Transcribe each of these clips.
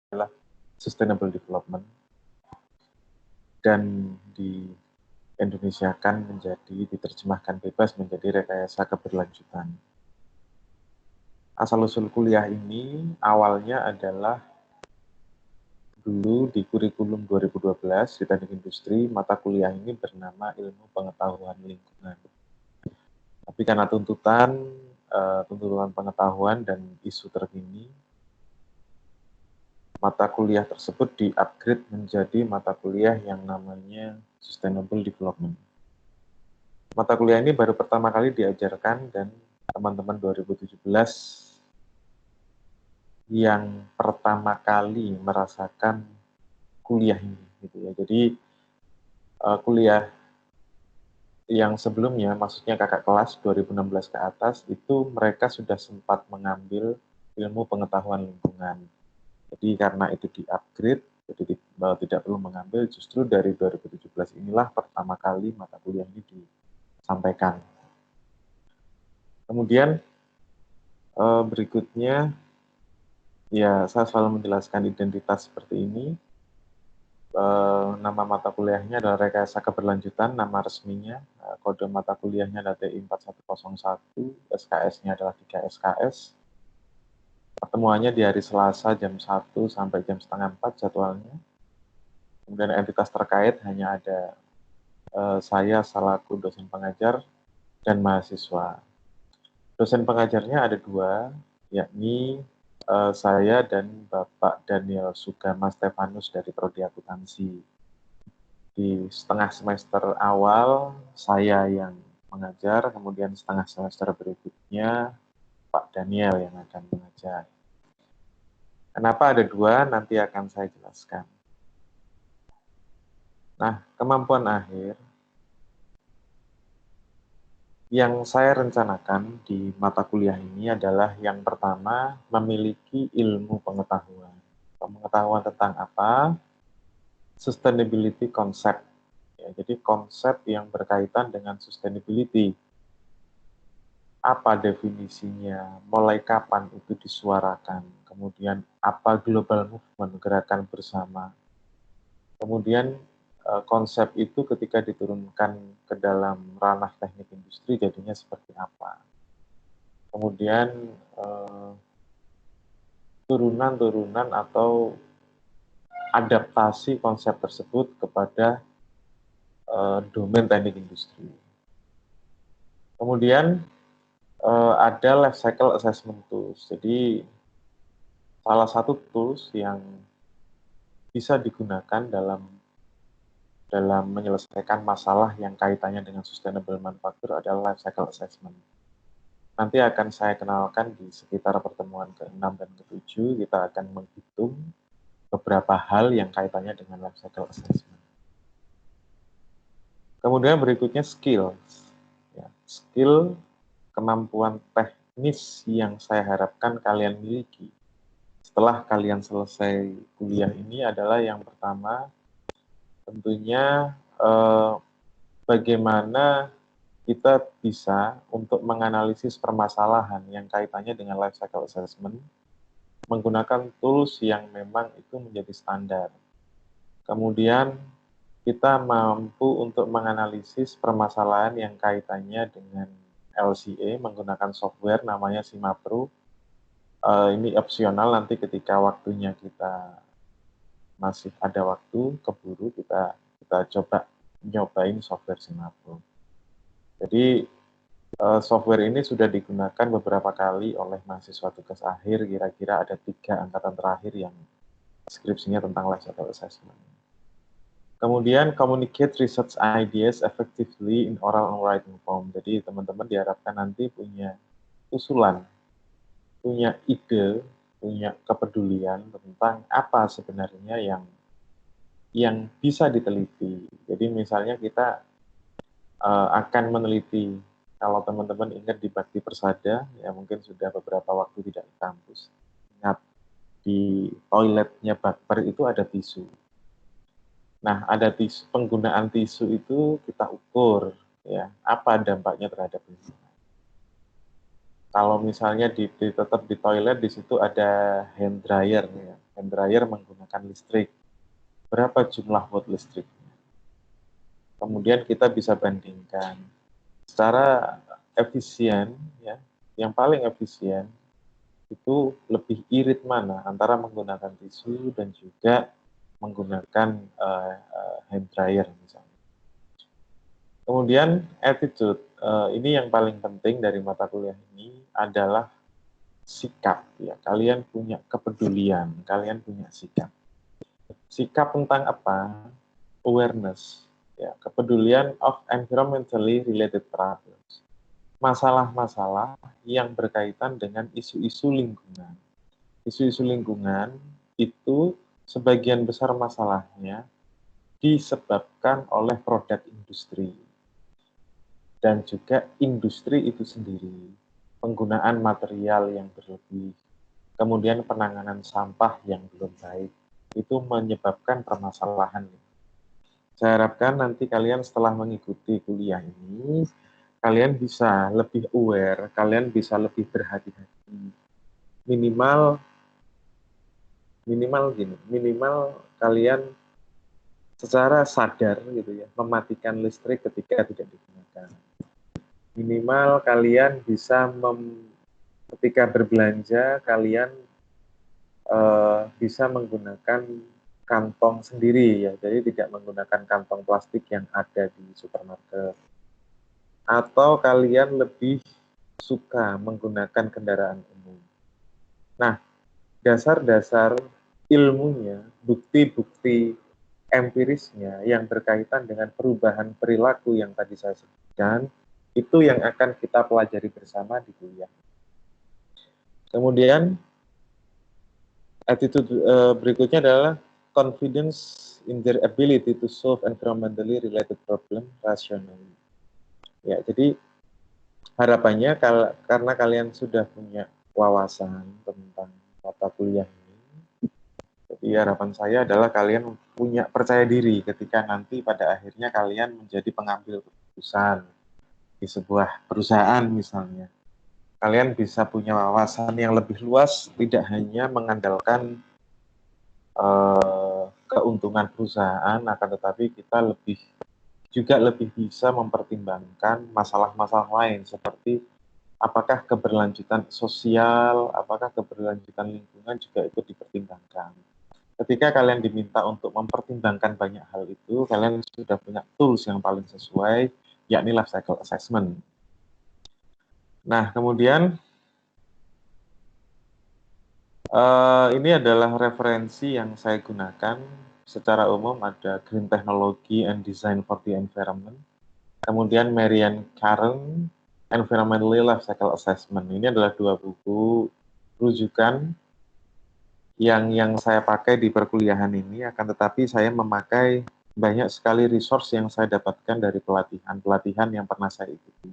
adalah Sustainable Development dan di-Indonesiakan diterjemahkan bebas menjadi rekayasa keberlanjutan. Asal-usul kuliah ini awalnya adalah dulu di kurikulum 2012 di Teknik Industri, mata kuliah ini bernama Ilmu Pengetahuan Lingkungan. Tapi karena tuntutan pengetahuan dan isu terkini, mata kuliah tersebut di-upgrade menjadi mata kuliah yang namanya Sustainable Development. Mata kuliah ini baru pertama kali diajarkan dan teman-teman 2017 yang pertama kali merasakan kuliah ini, gitu ya. Jadi kuliah yang sebelumnya, maksudnya kakak kelas 2016 ke atas, itu mereka sudah sempat mengambil ilmu pengetahuan lingkungan. Jadi karena itu di-upgrade, jadi tidak perlu mengambil, justru dari 2017 inilah pertama kali mata kuliah ini disampaikan. Kemudian berikutnya, ya saya selalu menjelaskan identitas seperti ini. Nama mata kuliahnya adalah Rekayasa Keberlanjutan, nama resminya. Kode mata kuliahnya adalah TI 4101, SKS-nya adalah 3 SKS. Pertemuannya di hari Selasa jam 1 sampai jam setengah 4 jadwalnya. Kemudian entitas terkait hanya ada saya selaku dosen pengajar dan mahasiswa. Dosen pengajarnya ada 2, yakni saya dan Bapak Daniel Sugama Stefanus dari Prodi Akuntansi. Di setengah semester awal saya yang mengajar, kemudian setengah semester berikutnya Pak Daniel yang akan mengajar. Kenapa ada 2? Nanti akan saya jelaskan. Nah, kemampuan akhir yang saya rencanakan di mata kuliah ini adalah yang pertama, memiliki ilmu pengetahuan. Pengetahuan tentang apa? Sustainability concept. Ya, jadi konsep yang berkaitan dengan sustainability. Apa definisinya, mulai kapan itu disuarakan, kemudian apa global movement, gerakan bersama. Kemudian konsep itu ketika diturunkan ke dalam ranah teknik industri jadinya seperti apa. Kemudian turunan-turunan atau adaptasi konsep tersebut kepada domain teknik industri. Kemudian ada life cycle assessment tools. Jadi salah satu tools yang bisa digunakan dalam menyelesaikan masalah yang kaitannya dengan sustainable manufacture adalah life cycle assessment. Nanti akan saya kenalkan di sekitar pertemuan ke-6 dan ke-7, kita akan menghitung beberapa hal yang kaitannya dengan life cycle assessment. Kemudian berikutnya skills. Ya, skill, kemampuan teknis yang saya harapkan kalian miliki setelah kalian selesai kuliah ini adalah yang pertama, tentunya bagaimana kita bisa untuk menganalisis permasalahan yang kaitannya dengan life cycle assessment menggunakan tools yang memang itu menjadi standar. Kemudian kita mampu untuk menganalisis permasalahan yang kaitannya dengan LCA menggunakan software namanya Simapro. Ini opsional, nanti ketika waktunya kita masih ada waktu, keburu kita coba nyobain software Simapro. Jadi software ini sudah digunakan beberapa kali oleh mahasiswa tugas akhir, kira-kira ada 3 angkatan terakhir yang skripsinya tentang life cycle assessment. Kemudian communicate research ideas effectively in oral and writing form. Jadi teman-teman diharapkan nanti punya usulan, punya ide, punya kepedulian tentang apa sebenarnya yang bisa diteliti. Jadi misalnya kita akan meneliti, kalau teman-teman ingat di Bakti Persada, ya mungkin sudah beberapa waktu tidak di kampus. Ingat, di toiletnya Bakper itu ada tisu. Nah, ada tisu, penggunaan tisu itu kita ukur, ya, apa dampaknya terhadap lingkungan. Kalau misalnya tetap di toilet, di situ ada hand dryer, ya. hand dryer menggunakan listrik. Berapa jumlah watt listriknya? Kemudian kita bisa bandingkan secara efisien, ya, yang paling efisien itu lebih irit mana antara menggunakan tisu dan juga menggunakan hand dryer misalnya. Kemudian attitude, ini yang paling penting dari mata kuliah ini adalah sikap, ya. Kalian punya kepedulian, kalian punya sikap. Sikap tentang apa? Awareness, ya, kepedulian of environmentally related problems. Masalah-masalah yang berkaitan dengan isu-isu lingkungan. Isu-isu lingkungan itu sebagian besar masalahnya disebabkan oleh produk industri dan juga industri itu sendiri, penggunaan material yang berlebih, kemudian penanganan sampah yang belum baik, itu menyebabkan permasalahan. Saya harapkan nanti kalian setelah mengikuti kuliah ini, kalian bisa lebih aware, kalian bisa lebih berhati-hati. Minimal kalian secara sadar gitu ya, mematikan listrik ketika tidak digunakan. Minimal kalian bisa ketika berbelanja kalian bisa menggunakan kantong sendiri ya, jadi tidak menggunakan kantong plastik yang ada di supermarket. Atau kalian lebih suka menggunakan kendaraan umum. Nah, dasar-dasar ilmunya, bukti-bukti empirisnya yang berkaitan dengan perubahan perilaku yang tadi saya sebutkan, itu yang akan kita pelajari bersama di kuliah. Kemudian attitude berikutnya adalah confidence in their ability to solve environmentally related problem rationally. Ya, jadi harapannya karena kalian sudah punya wawasan tentang mata kuliah ini, jadi harapan saya adalah kalian punya percaya diri ketika nanti pada akhirnya kalian menjadi pengambil keputusan di sebuah perusahaan misalnya. Kalian bisa punya wawasan yang lebih luas, tidak hanya mengandalkan keuntungan perusahaan, akan tetapi kita juga lebih bisa mempertimbangkan masalah-masalah lain seperti apakah keberlanjutan sosial, apakah keberlanjutan lingkungan juga ikut dipertimbangkan. Ketika kalian diminta untuk mempertimbangkan banyak hal itu, kalian sudah punya tools yang paling sesuai, yakni life cycle assessment. Nah, kemudian ini adalah referensi yang saya gunakan. Secara umum ada Green Technology and Design for the Environment. Kemudian Marian Karen, Environmentally Life Cycle Assessment. Ini adalah 2 buku rujukan yang saya pakai di perkuliahan ini, akan tetapi saya memakai banyak sekali resource yang saya dapatkan dari pelatihan yang pernah saya ikuti.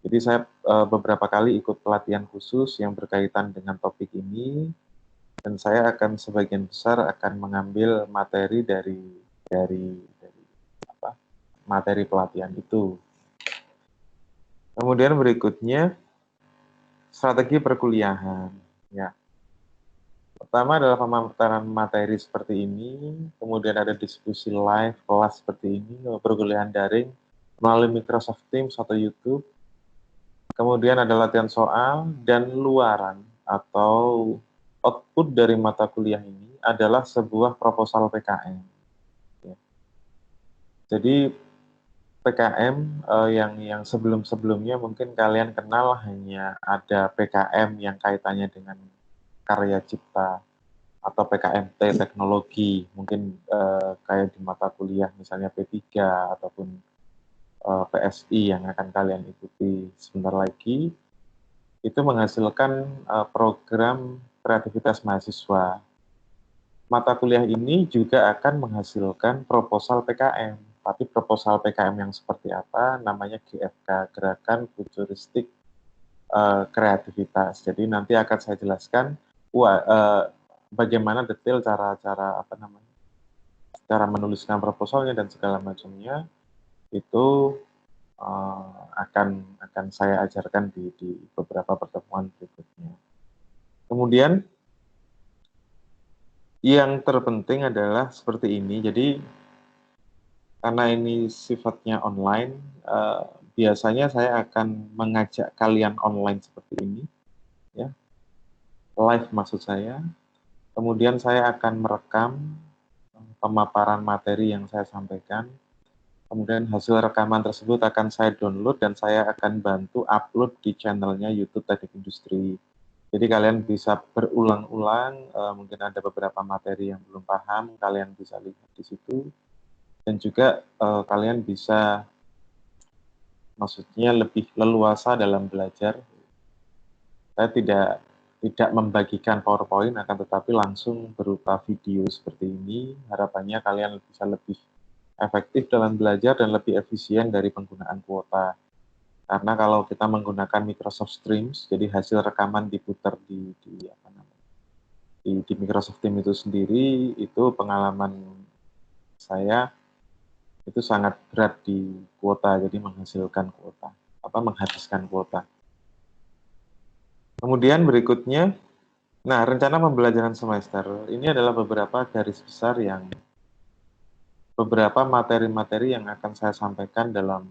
Jadi saya beberapa kali ikut pelatihan khusus yang berkaitan dengan topik ini, dan saya akan sebagian besar akan mengambil materi dari materi pelatihan itu. Kemudian berikutnya strategi perkuliahan. Ya. Pertama adalah pemaparan materi seperti ini, kemudian ada diskusi live, kelas seperti ini, perkuliahan daring melalui Microsoft Teams atau YouTube. Kemudian ada latihan soal dan luaran atau output dari mata kuliah ini adalah sebuah proposal PKM. Ya. Jadi PKM yang sebelum-sebelumnya mungkin kalian kenal hanya ada PKM yang kaitannya dengan karya cipta atau PKMT teknologi, mungkin kayak di mata kuliah misalnya P3 ataupun PSI yang akan kalian ikuti sebentar lagi, itu menghasilkan program kreativitas mahasiswa. Mata kuliah ini juga akan menghasilkan proposal PKM, tapi proposal PKM yang seperti apa namanya GFK, Gerakan Futuristik Kreativitas. Jadi nanti akan saya jelaskan bagaimana detail cara menuliskan proposalnya dan segala macamnya itu akan saya ajarkan di beberapa pertemuan berikutnya. Kemudian Yang terpenting adalah seperti ini, jadi karena ini sifatnya online, biasanya saya akan mengajak kalian online seperti ini, ya, live maksud saya, kemudian saya akan merekam pemaparan materi yang saya sampaikan, kemudian hasil rekaman tersebut akan saya download dan saya akan bantu upload di channelnya YouTube Teknik Industri. Jadi kalian bisa berulang-ulang, mungkin ada beberapa materi yang belum paham, kalian bisa lihat di situ, dan juga kalian bisa maksudnya lebih leluasa dalam belajar. Saya tidak membagikan PowerPoint, akan tetapi langsung berupa video seperti ini. Harapannya kalian bisa lebih efektif dalam belajar dan lebih efisien dari penggunaan kuota. Karena kalau kita menggunakan Microsoft Streams, jadi hasil rekaman diputar di Microsoft Teams itu sendiri, itu pengalaman saya itu sangat berat di kuota, jadi menghasilkan kuota, menghabiskan kuota. Kemudian berikutnya, nah rencana pembelajaran semester ini adalah beberapa garis besar yang beberapa materi-materi yang akan saya sampaikan dalam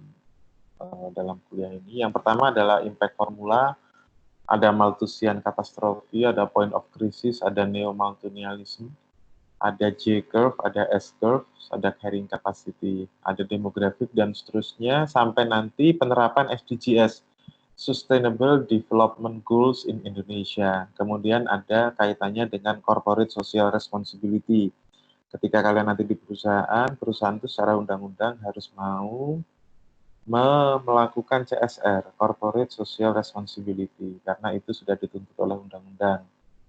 kuliah ini. Yang pertama adalah impact formula, ada Malthusian katastrofi, ada point of crisis, ada neo-Malthusianism, ada J-curve, ada S-curve, ada carrying capacity, ada demographic, dan seterusnya, sampai nanti penerapan SDGs, Sustainable Development Goals in Indonesia. Kemudian ada kaitannya dengan corporate social responsibility. Ketika kalian nanti di perusahaan itu secara undang-undang harus mau melakukan CSR, Corporate Social Responsibility, karena itu sudah dituntut oleh undang-undang.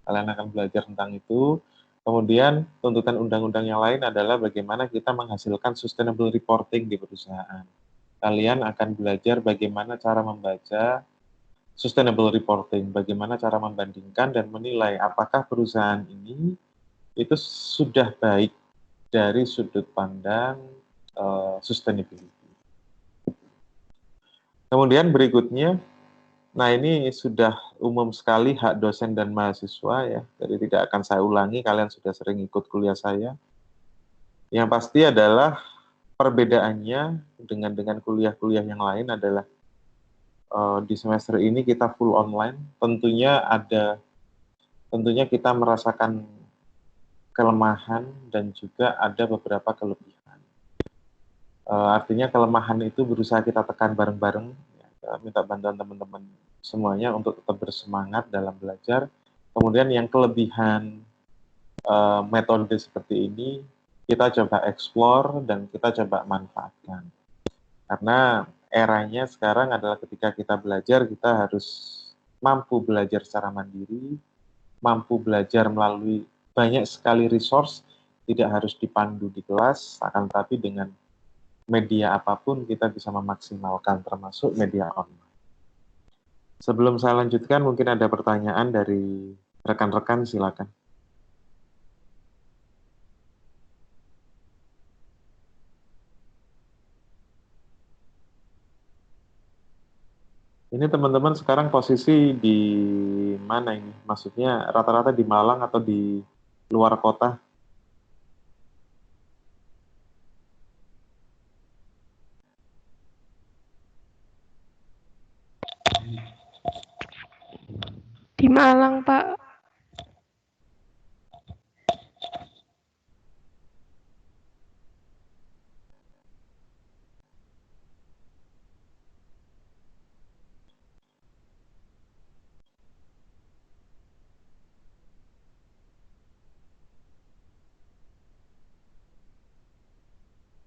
Kalian akan belajar tentang itu. Kemudian tuntutan undang-undang yang lain adalah bagaimana kita menghasilkan sustainable reporting di perusahaan. Kalian akan belajar bagaimana cara membaca sustainable reporting, bagaimana cara membandingkan dan menilai apakah perusahaan ini itu sudah baik dari sudut pandang sustainability. Kemudian berikutnya, nah ini sudah umum sekali hak dosen dan mahasiswa ya, jadi tidak akan saya ulangi, kalian sudah sering ikut kuliah saya. Yang pasti adalah perbedaannya dengan kuliah-kuliah yang lain adalah di semester ini kita full online, tentunya kita merasakan kelemahan dan juga ada beberapa kelebihan. Artinya kelemahan itu berusaha kita tekan bareng-bareng, ya, minta bantuan teman-teman semuanya untuk tetap bersemangat dalam belajar. Kemudian yang kelebihan metode seperti ini kita coba explore dan kita coba manfaatkan. Karena eranya sekarang adalah ketika kita belajar, kita harus mampu belajar secara mandiri, mampu belajar melalui banyak sekali resource, tidak harus dipandu di kelas, akan tetapi dengan media apapun kita bisa memaksimalkan, termasuk media online. Sebelum saya lanjutkan, mungkin ada pertanyaan dari rekan-rekan, silakan. Ini teman-teman sekarang posisi di mana ini? Maksudnya rata-rata di Malang atau di luar kota? Di Malang, Pak.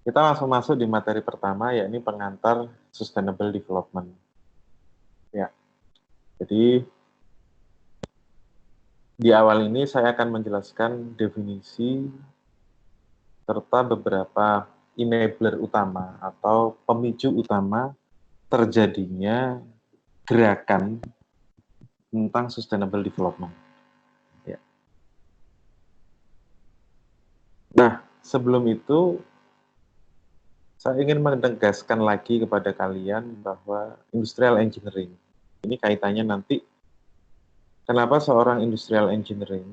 Kita langsung masuk di materi pertama, yakni pengantar Sustainable Development. Ya, jadi di awal ini saya akan menjelaskan definisi serta beberapa enabler utama atau pemicu utama terjadinya gerakan tentang Sustainable Development. Ya. Nah, sebelum itu saya ingin menegaskan lagi kepada kalian bahwa industrial engineering, ini kaitannya nanti kenapa seorang industrial engineering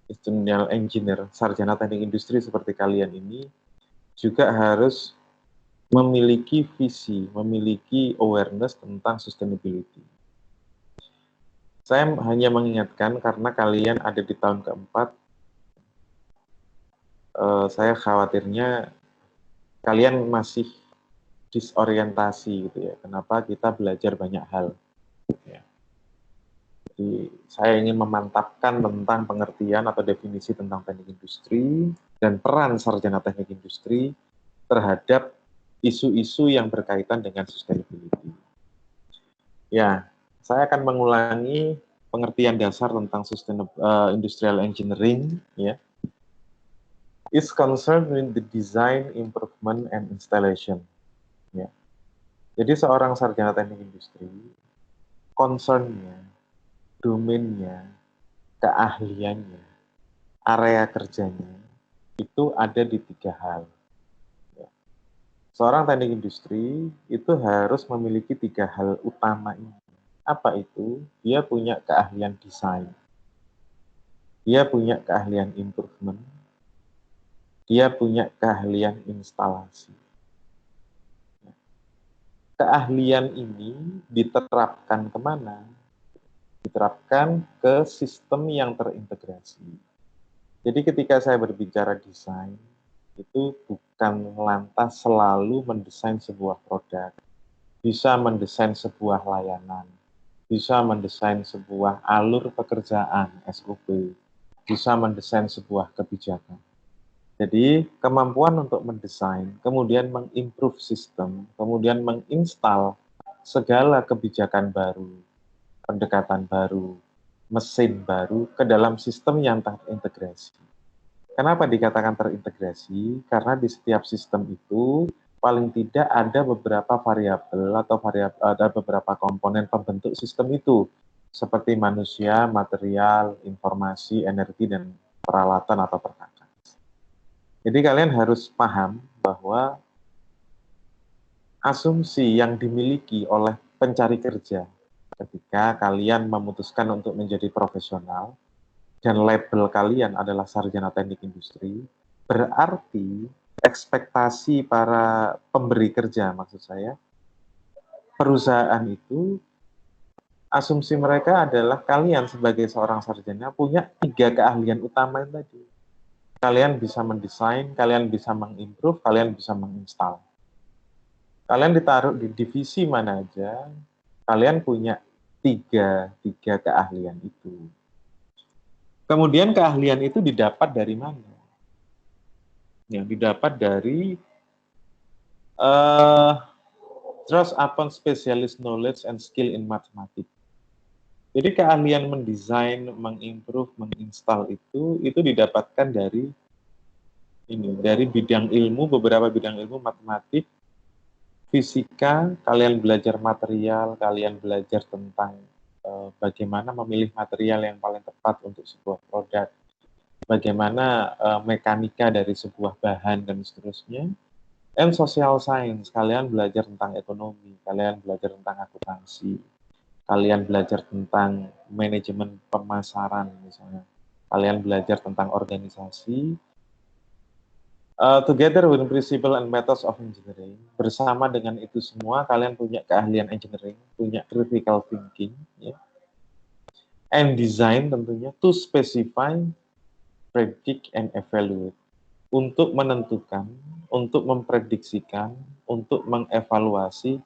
industrial engineer, sarjana teknik industri seperti kalian ini, juga harus memiliki visi, memiliki awareness tentang sustainability. Saya hanya mengingatkan karena kalian ada di tahun keempat, saya khawatirnya kalian masih disorientasi gitu ya. Kenapa kita belajar banyak hal? Ya. Jadi saya ingin memantapkan tentang pengertian atau definisi tentang teknik industri dan peran sarjana teknik industri terhadap isu-isu yang berkaitan dengan sustainability. Ya, saya akan mengulangi pengertian dasar tentang industrial engineering. Ya, is concerned with the design, improvement, and installation. Ya. Jadi seorang sarjana teknik industri, concern-nya, domainnya, keahliannya, area kerjanya, itu ada di 3 hal. Ya. Seorang teknik industri itu harus memiliki 3 hal utama ini. Apa itu? Dia punya keahlian desain, dia punya keahlian improvement, dia punya keahlian instalasi. Keahlian ini diterapkan kemana? Diterapkan ke sistem yang terintegrasi. Jadi ketika saya berbicara desain, itu bukan lantas selalu mendesain sebuah produk, bisa mendesain sebuah layanan, bisa mendesain sebuah alur pekerjaan, SOP, bisa mendesain sebuah kebijakan. Jadi kemampuan untuk mendesain, kemudian mengimprove sistem, kemudian menginstal segala kebijakan baru, pendekatan baru, mesin baru ke dalam sistem yang terintegrasi. Kenapa dikatakan terintegrasi? Karena di setiap sistem itu paling tidak ada beberapa variabel atau ada beberapa komponen pembentuk sistem itu, seperti manusia, material, informasi, energi, dan peralatan atau perangkat. Jadi kalian harus paham bahwa asumsi yang dimiliki oleh pencari kerja ketika kalian memutuskan untuk menjadi profesional dan label kalian adalah sarjana teknik industri, berarti ekspektasi para pemberi kerja, maksud saya, perusahaan itu, asumsi mereka adalah kalian sebagai seorang sarjana punya 3 keahlian utama yang tadi. Kalian bisa mendesain, kalian bisa mengimprove, kalian bisa menginstal. Kalian ditaruh di divisi mana aja, kalian punya tiga keahlian itu. Kemudian keahlian itu didapat dari mana? Ya, didapat dari trust upon specialist knowledge and skill in mathematics. Jadi keahlian mendesain, mengimprove, menginstal itu didapatkan dari bidang ilmu, beberapa bidang ilmu matematik, fisika, kalian belajar material, kalian belajar tentang bagaimana memilih material yang paling tepat untuk sebuah produk, bagaimana mekanika dari sebuah bahan dan seterusnya. And social science, kalian belajar tentang ekonomi, kalian belajar tentang akuntansi, kalian belajar tentang manajemen pemasaran misalnya, kalian belajar tentang organisasi, together with principle and methods of engineering, bersama dengan itu semua kalian punya keahlian engineering, punya critical thinking, ya. And design tentunya to specify, predict, and evaluate, untuk menentukan, untuk memprediksikan, untuk mengevaluasi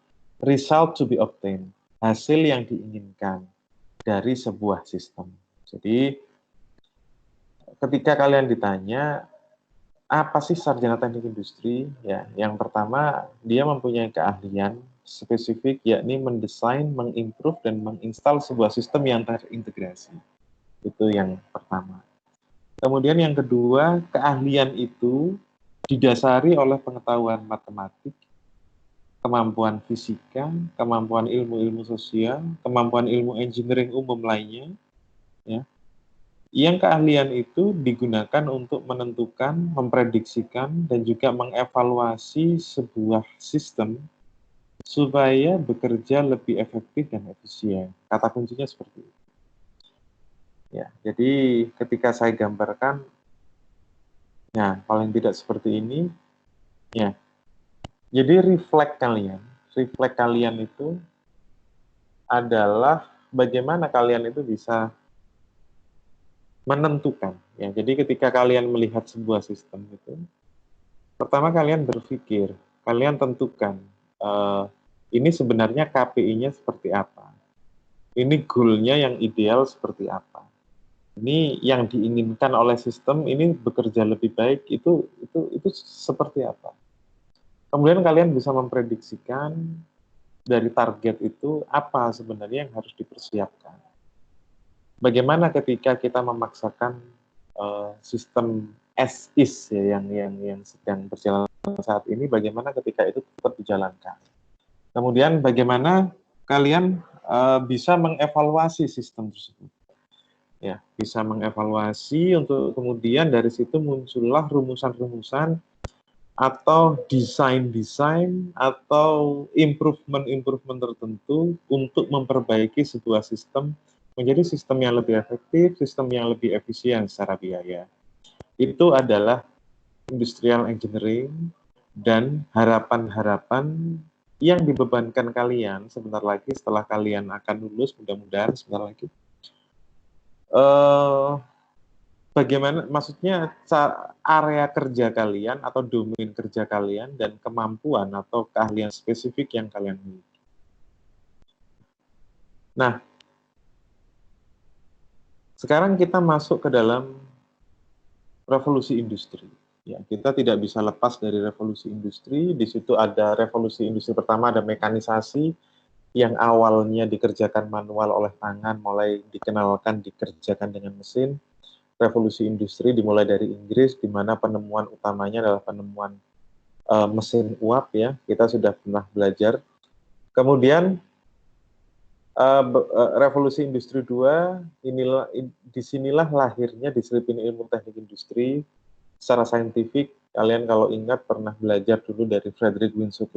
result to be obtained, hasil yang diinginkan dari sebuah sistem. Jadi ketika kalian ditanya apa sih sarjana teknik industri? Ya, yang pertama dia mempunyai keahlian spesifik yakni mendesain, mengimprove dan menginstal sebuah sistem yang terintegrasi. Itu yang pertama. Kemudian yang kedua, keahlian itu didasari oleh pengetahuan matematik, kemampuan fisika, kemampuan ilmu-ilmu sosial, kemampuan ilmu engineering umum lainnya, ya. Yang keahlian itu digunakan untuk menentukan, memprediksikan, dan juga mengevaluasi sebuah sistem supaya bekerja lebih efektif dan efisien. Kata kuncinya seperti itu. Ya, jadi ketika saya gambarkan, ya paling tidak seperti ini, ya. Jadi refleks kalian itu adalah bagaimana kalian itu bisa menentukan. Ya, jadi ketika kalian melihat sebuah sistem itu, pertama kalian berpikir, kalian tentukan eh, ini sebenarnya KPI-nya seperti apa, ini goal-nya yang ideal seperti apa. Ini yang diinginkan oleh sistem ini bekerja lebih baik itu seperti apa. Kemudian kalian bisa memprediksikan dari target itu apa sebenarnya yang harus dipersiapkan. Bagaimana ketika kita memaksakan sistem as is ya, yang sedang berjalan saat ini, bagaimana ketika itu tetap dijalankan. Kemudian bagaimana kalian bisa mengevaluasi sistem tersebut. Ya, bisa mengevaluasi untuk kemudian dari situ muncullah rumusan-rumusan atau desain-desain atau improvement-improvement tertentu untuk memperbaiki sebuah sistem menjadi sistem yang lebih efektif, sistem yang lebih efisien secara biaya. Itu adalah industrial engineering dan harapan-harapan yang dibebankan kalian sebentar lagi setelah kalian akan lulus, mudah-mudahan sebentar lagi. Bagaimana, maksudnya area kerja kalian atau domain kerja kalian dan kemampuan atau keahlian spesifik yang kalian miliki. Nah, sekarang kita masuk ke dalam revolusi industri. Ya, kita tidak bisa lepas dari revolusi industri. Di situ ada revolusi industri pertama, ada mekanisasi yang awalnya dikerjakan manual oleh tangan, mulai dikenalkan dikerjakan dengan mesin. Revolusi industri dimulai dari Inggris, di mana penemuan utamanya adalah penemuan mesin uap, ya, kita sudah pernah belajar. Kemudian revolusi industri 2, disinilah lahirnya disiplin ilmu teknik industri secara saintifik. Kalian kalau ingat pernah belajar dulu dari Frederick Winslow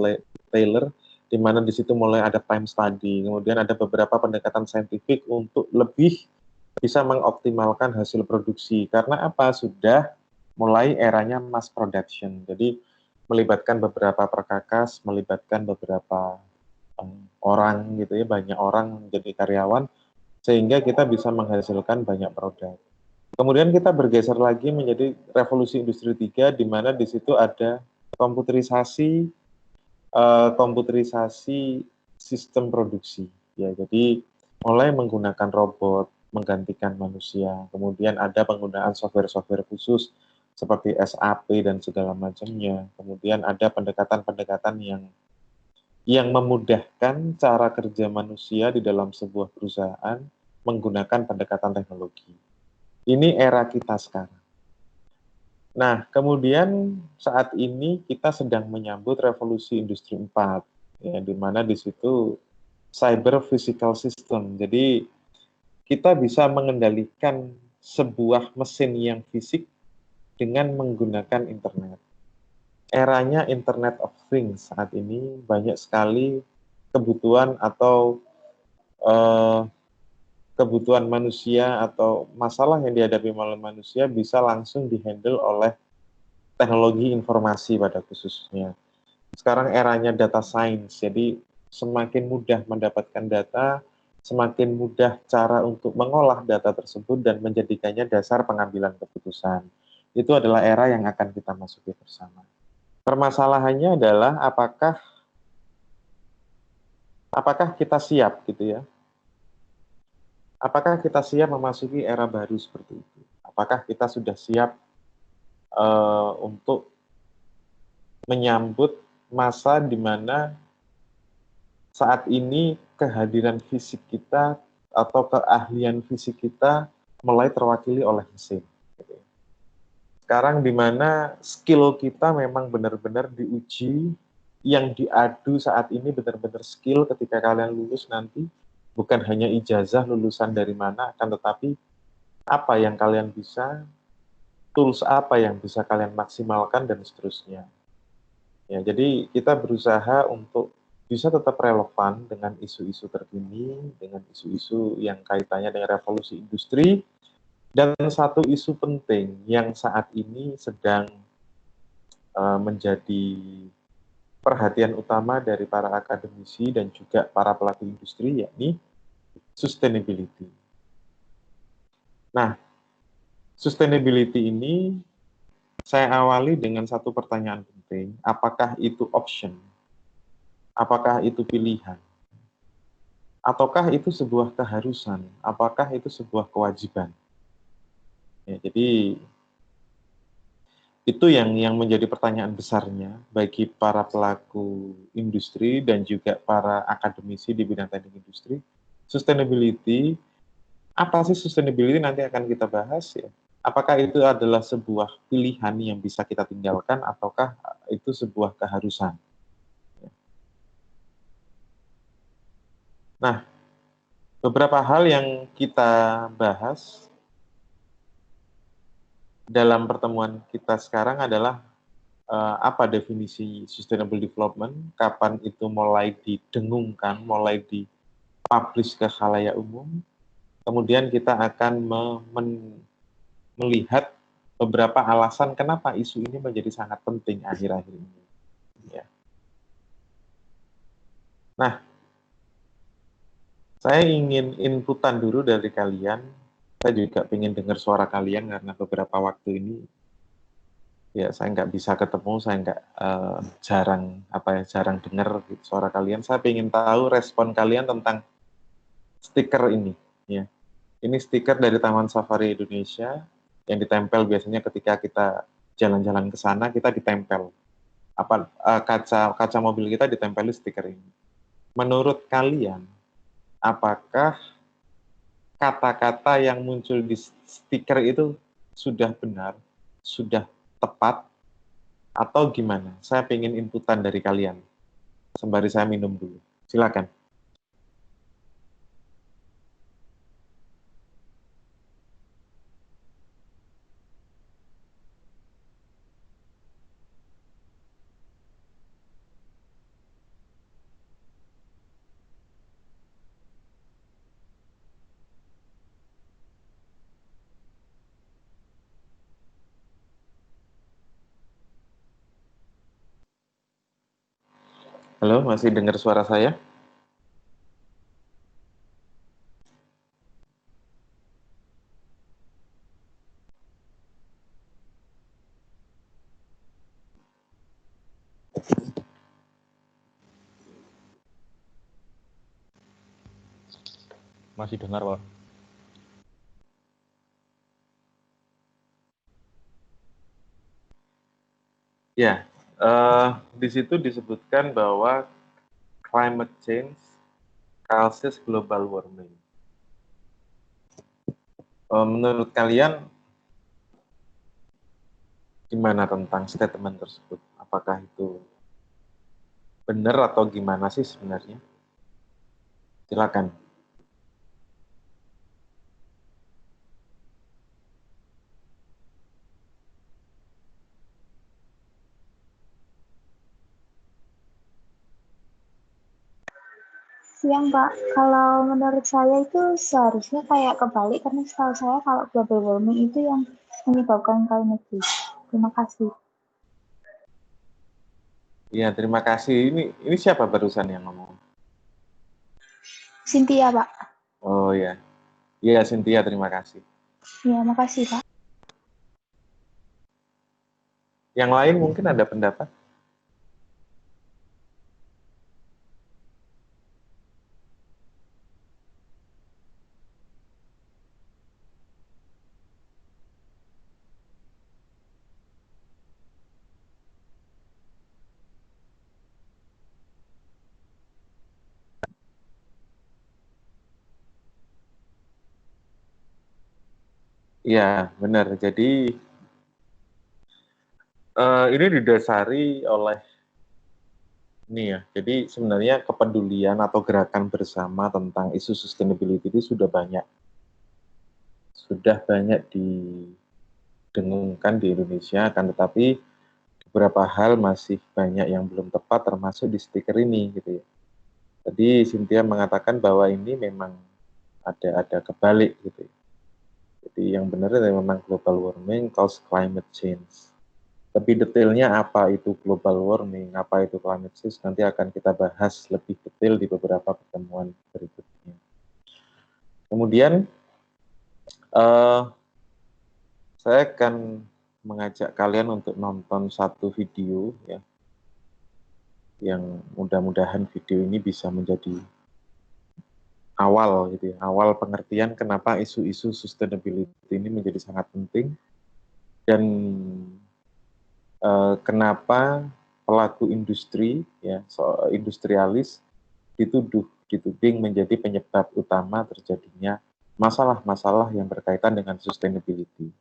Taylor, di mana di situ mulai ada time study, kemudian ada beberapa pendekatan saintifik untuk lebih bisa mengoptimalkan hasil produksi. Karena apa? Sudah mulai eranya mass production. Jadi melibatkan beberapa perkakas, melibatkan beberapa orang gitu ya, banyak orang menjadi karyawan, sehingga kita bisa menghasilkan banyak produk. Kemudian kita bergeser lagi menjadi revolusi industri 3, di mana di situ ada komputerisasi, sistem produksi. Ya, jadi mulai menggunakan robot, menggantikan manusia. Kemudian ada penggunaan software-software khusus seperti SAP dan segala macamnya. Kemudian ada pendekatan-pendekatan yang memudahkan cara kerja manusia di dalam sebuah perusahaan menggunakan pendekatan teknologi. Ini era kita sekarang. Nah, kemudian saat ini kita sedang menyambut revolusi industri 4, ya, di mana di situ cyber physical system. Jadi kita bisa mengendalikan sebuah mesin yang fisik dengan menggunakan internet. Eranya Internet of Things saat ini, banyak sekali kebutuhan atau kebutuhan manusia atau masalah yang dihadapi oleh manusia bisa langsung dihandle oleh teknologi informasi pada khususnya. Sekarang eranya data science, jadi semakin mudah mendapatkan data, semakin mudah cara untuk mengolah data tersebut dan menjadikannya dasar pengambilan keputusan. Itu adalah era yang akan kita masuki bersama. Permasalahannya adalah apakah kita siap gitu ya? Apakah kita siap memasuki era baru seperti itu? Apakah kita sudah siap untuk menyambut masa di mana saat ini kehadiran fisik kita atau keahlian fisik kita mulai terwakili oleh mesin. Sekarang di mana skill kita memang benar-benar diuji, yang diadu saat ini benar-benar skill ketika kalian lulus nanti, bukan hanya ijazah lulusan dari mana, akan tetapi apa yang kalian bisa, tools apa yang bisa kalian maksimalkan, dan seterusnya. Ya, jadi kita berusaha untuk bisa tetap relevan dengan isu-isu terkini, dengan isu-isu yang kaitannya dengan revolusi industri, dan satu isu penting yang saat ini sedang menjadi perhatian utama dari para akademisi dan juga para pelaku industri, yakni sustainability. Nah, sustainability ini saya awali dengan satu pertanyaan penting, apakah itu option? Apakah itu pilihan? Ataukah itu sebuah keharusan? Apakah itu sebuah kewajiban? Ya, jadi itu yang menjadi pertanyaan besarnya bagi para pelaku industri dan juga para akademisi di bidang teknik industri. Sustainability, apa sih sustainability, nanti akan kita bahas ya. Apakah itu adalah sebuah pilihan yang bisa kita tinggalkan ataukah itu sebuah keharusan? Nah, beberapa hal yang kita bahas dalam pertemuan kita sekarang adalah apa definisi sustainable development, kapan itu mulai didengungkan, mulai dipublish ke khalayak umum. Kemudian kita akan melihat beberapa alasan kenapa isu ini menjadi sangat penting akhir-akhir ini. Ya. Nah, saya ingin inputan dulu dari kalian. Saya juga ingin dengar suara kalian karena beberapa waktu ini ya saya nggak bisa ketemu, saya nggak jarang dengar gitu, suara kalian. Saya ingin tahu respon kalian tentang stiker ini. Ya, ini stiker dari Taman Safari Indonesia yang ditempel biasanya ketika kita jalan-jalan ke sana, kita ditempel kaca mobil kita ditempel stiker ini. Menurut kalian, apakah kata-kata yang muncul di stiker itu sudah benar, sudah tepat, atau gimana? Saya ingin inputan dari kalian. Sembari saya minum dulu. Silakan. Halo, masih dengar suara saya? Masih dengar, Pak. Ya, di situ disebutkan bahwa climate change causes global warming. Menurut kalian, gimana tentang statement tersebut? Apakah itu benar atau gimana sih sebenarnya? Silakan. Siang, Pak. Kalau menurut saya itu seharusnya kayak kebalik, karena setahu saya kalau global warming itu yang menyebabkan climate change. Terima kasih. Iya, terima kasih. Ini siapa barusan yang ngomong? Cynthia, Pak. Oh ya, iya Cynthia, terima kasih. Ya, makasih, Pak. Yang lain mungkin ada pendapat? Iya, benar. Jadi ini didasari oleh ini ya. Jadi sebenarnya kepedulian atau gerakan bersama tentang isu sustainability ini sudah banyak didengungkan di Indonesia, kan, tetapi beberapa hal masih banyak yang belum tepat, termasuk di stiker ini gitu ya. Tadi Cynthia mengatakan bahwa ini memang ada kebalik gitu. Jadi yang benar adalah memang global warming cause climate change. Lebih detailnya apa itu global warming, apa itu climate change, nanti akan kita bahas lebih detail di beberapa pertemuan berikutnya. Kemudian saya akan mengajak kalian untuk nonton satu video ya, yang mudah-mudahan video ini bisa menjadi awal gitu ya, awal pengertian kenapa isu-isu sustainability ini menjadi sangat penting dan kenapa pelaku industri ya, industrialis dituding menjadi penyebab utama terjadinya masalah-masalah yang berkaitan dengan sustainability.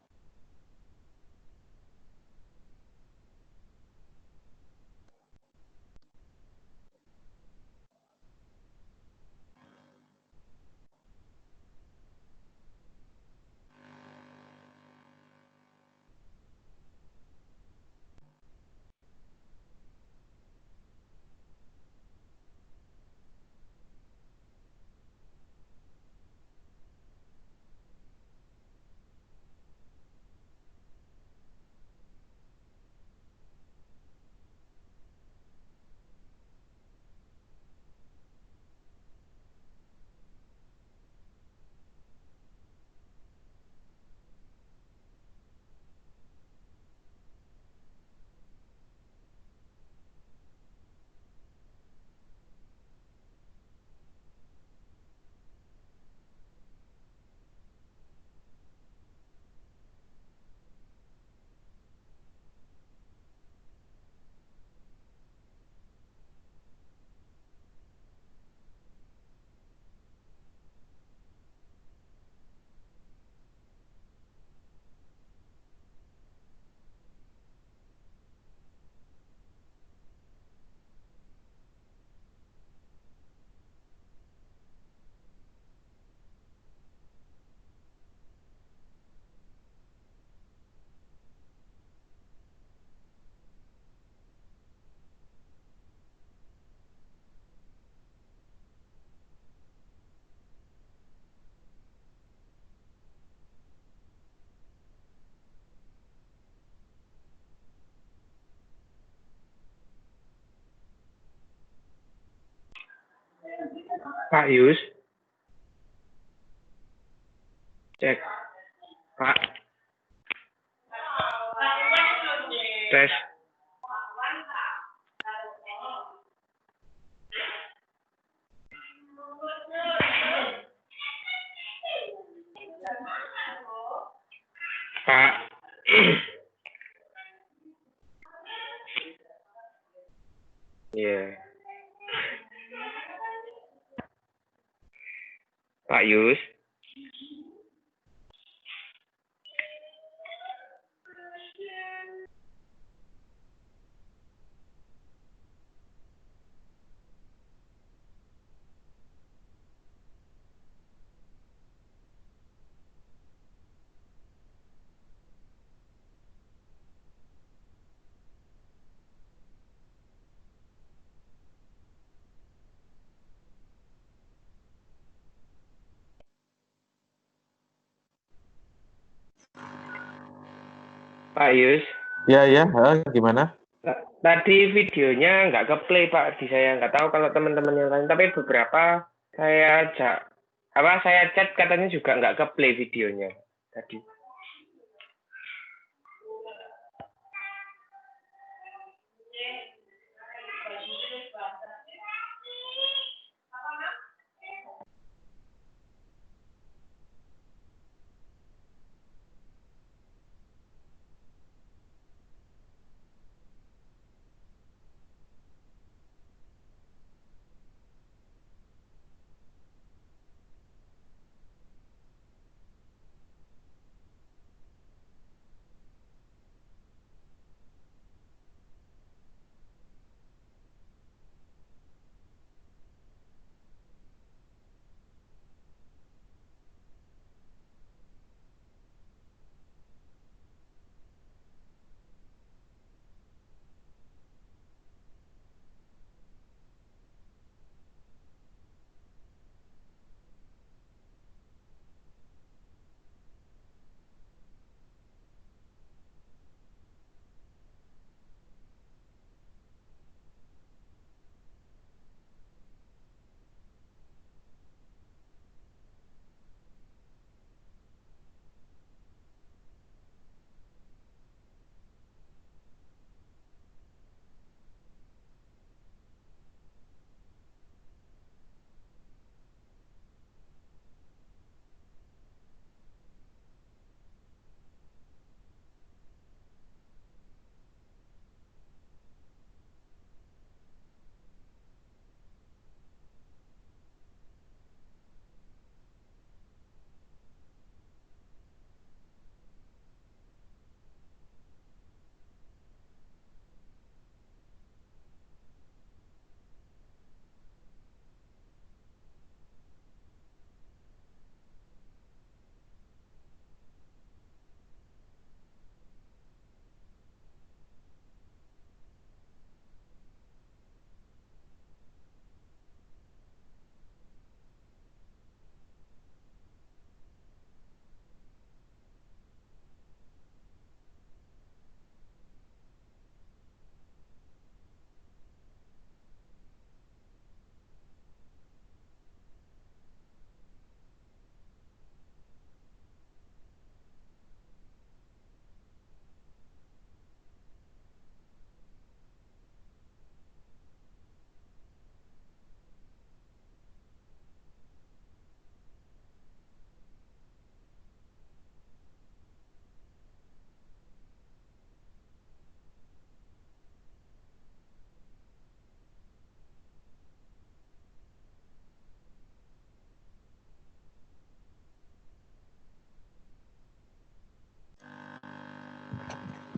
Pak Yus, cek. Pak, tes. Pak. Iya. Pak Yus. Pak Yus. Ya, gimana? Tadi videonya nggak ke play Pak di saya, nggak tahu kalau teman-teman yang lain, tapi beberapa saya saya chat katanya juga nggak ke play videonya tadi.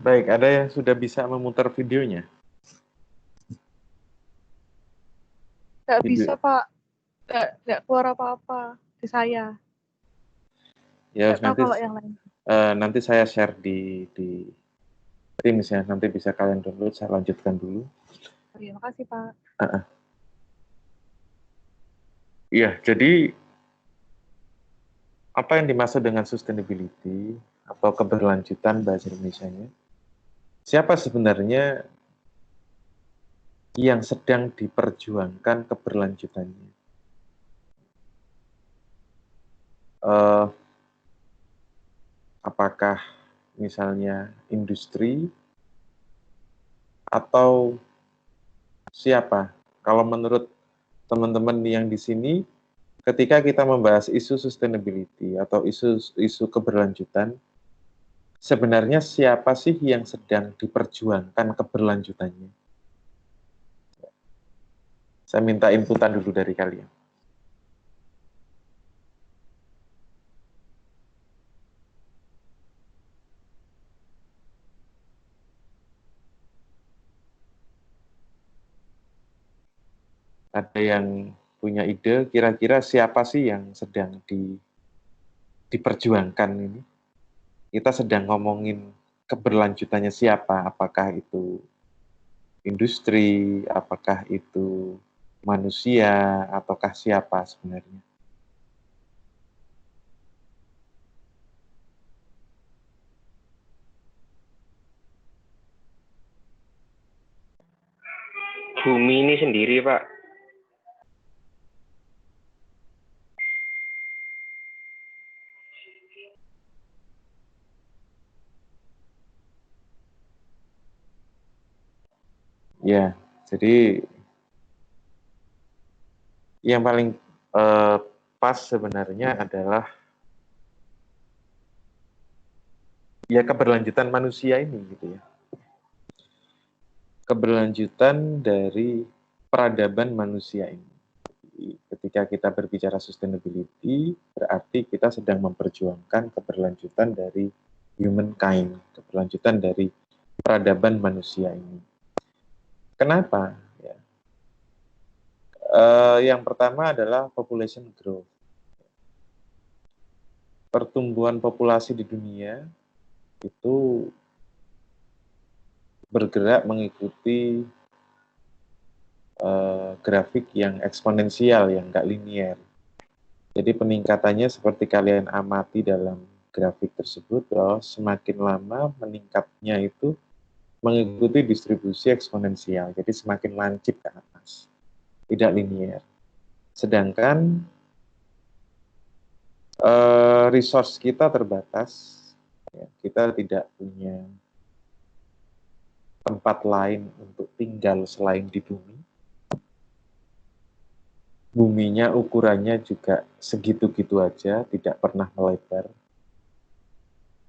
Baik, ada yang sudah bisa memutar videonya? Nggak Video. bisa, Pak. Nggak keluar apa-apa di saya. Ya, Nggak tahu kalau yang lain. nanti saya share di Teams ya. Nanti bisa kalian download. Saya lanjutkan dulu. Oke, makasih, Pak. Iya, jadi apa yang dimaksud dengan sustainability atau keberlanjutan bahasa Indonesianya? Siapa sebenarnya yang sedang diperjuangkan keberlanjutannya? Apakah misalnya industri atau siapa? Kalau menurut teman-teman yang di sini, ketika kita membahas isu sustainability atau isu keberlanjutan, sebenarnya siapa sih yang sedang diperjuangkan keberlanjutannya? Saya minta inputan dulu dari kalian. Ada yang punya ide, kira-kira siapa sih yang sedang diperjuangkan ini? Kita sedang ngomongin keberlanjutannya siapa? Apakah itu industri, apakah itu manusia, ataukah siapa sebenarnya? Bumi ini sendiri, Pak. Ya, jadi yang paling pas sebenarnya adalah ya keberlanjutan manusia ini gitu ya. Keberlanjutan dari peradaban manusia ini. Ketika kita berbicara sustainability, berarti kita sedang memperjuangkan keberlanjutan dari humankind, keberlanjutan dari peradaban manusia ini. Kenapa? Ya. Yang pertama adalah population growth. Pertumbuhan populasi di dunia itu bergerak mengikuti grafik yang eksponensial, yang nggak linear. Jadi peningkatannya seperti kalian amati dalam grafik tersebut, bahwa semakin lama meningkatnya itu mengikuti distribusi eksponensial, jadi semakin lancip ke atas, tidak linear. Sedangkan resource kita terbatas, ya, kita tidak punya tempat lain untuk tinggal selain di bumi. Buminya ukurannya juga segitu-gitu aja, tidak pernah melebar.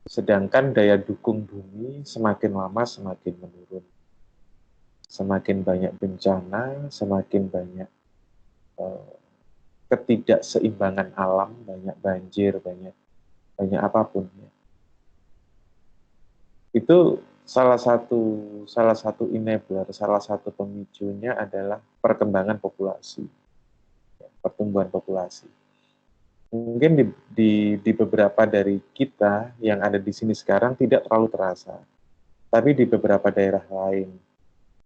Sedangkan daya dukung bumi semakin lama semakin menurun. Semakin banyak bencana, semakin banyak ketidakseimbangan alam, banyak banjir, banyak apapun. Ya. Itu salah satu enabler, salah satu pemicunya adalah perkembangan populasi, pertumbuhan populasi. Mungkin di beberapa dari kita yang ada di sini sekarang tidak terlalu terasa, tapi di beberapa daerah lain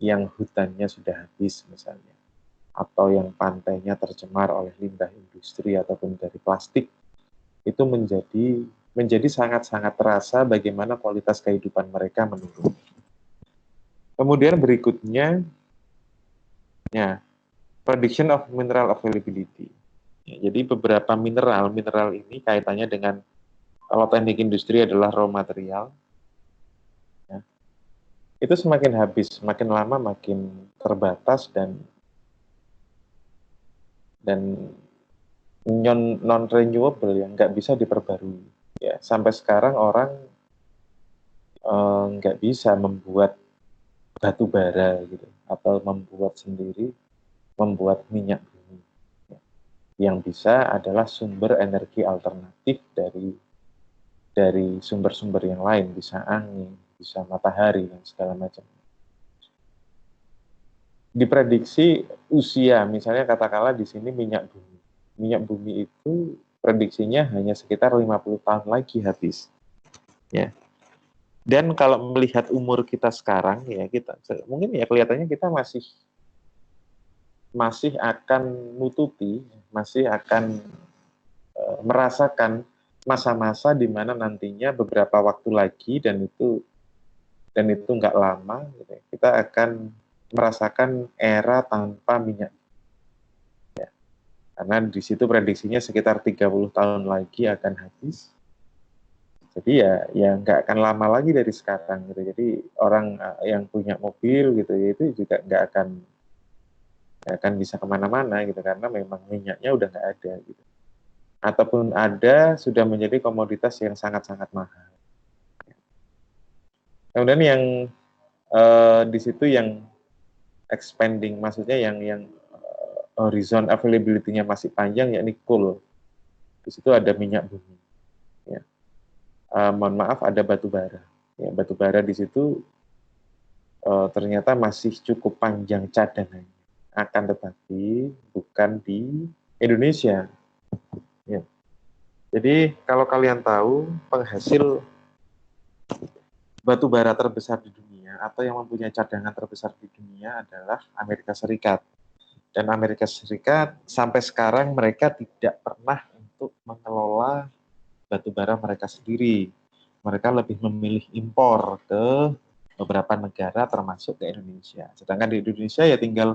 yang hutannya sudah habis misalnya, atau yang pantainya tercemar oleh limbah industri ataupun dari plastik, itu menjadi sangat-sangat terasa bagaimana kualitas kehidupan mereka menurun. Kemudian berikutnya, ya, prediction of mineral availability. Ya, jadi beberapa mineral ini kaitannya dengan, kalau teknik industri adalah raw material, ya, itu semakin habis, semakin lama makin terbatas dan non renewable yang nggak bisa diperbarui. Ya, sampai sekarang orang nggak bisa membuat batu bara gitu, atau membuat minyak bumi. Yang bisa adalah sumber energi alternatif dari sumber-sumber yang lain, bisa angin, bisa matahari dan segala macam. Diprediksi usia, misalnya katakanlah di sini minyak bumi. Minyak bumi itu prediksinya hanya sekitar 50 tahun lagi habis. Ya. Dan kalau melihat umur kita sekarang, ya kita mungkin ya kelihatannya kita masih akan nututi, masih akan merasakan masa-masa di mana nantinya beberapa waktu lagi dan itu nggak lama, gitu, kita akan merasakan era tanpa minyak. Ya. Karena di situ prediksinya sekitar 30 tahun lagi akan habis. Jadi ya nggak akan lama lagi dari sekarang gitu. Jadi orang yang punya mobil gitu itu juga nggak akan bisa kemana-mana gitu karena memang minyaknya udah nggak ada gitu. Ataupun ada sudah menjadi komoditas yang sangat-sangat mahal. Kemudian yang di situ yang expanding, maksudnya yang horizon availability-nya masih panjang yakni coal. Di situ ada minyak bumi. Ya. Mohon maaf ada batu bara. Ya, batu bara di situ ternyata masih cukup panjang cadangannya. Akan tetapi bukan di Indonesia. Ya. Jadi kalau kalian tahu penghasil batu bara terbesar di dunia atau yang mempunyai cadangan terbesar di dunia adalah Amerika Serikat. Dan Amerika Serikat sampai sekarang mereka tidak pernah untuk mengelola batu bara mereka sendiri. Mereka lebih memilih impor ke beberapa negara termasuk ke Indonesia. Sedangkan di Indonesia ya tinggal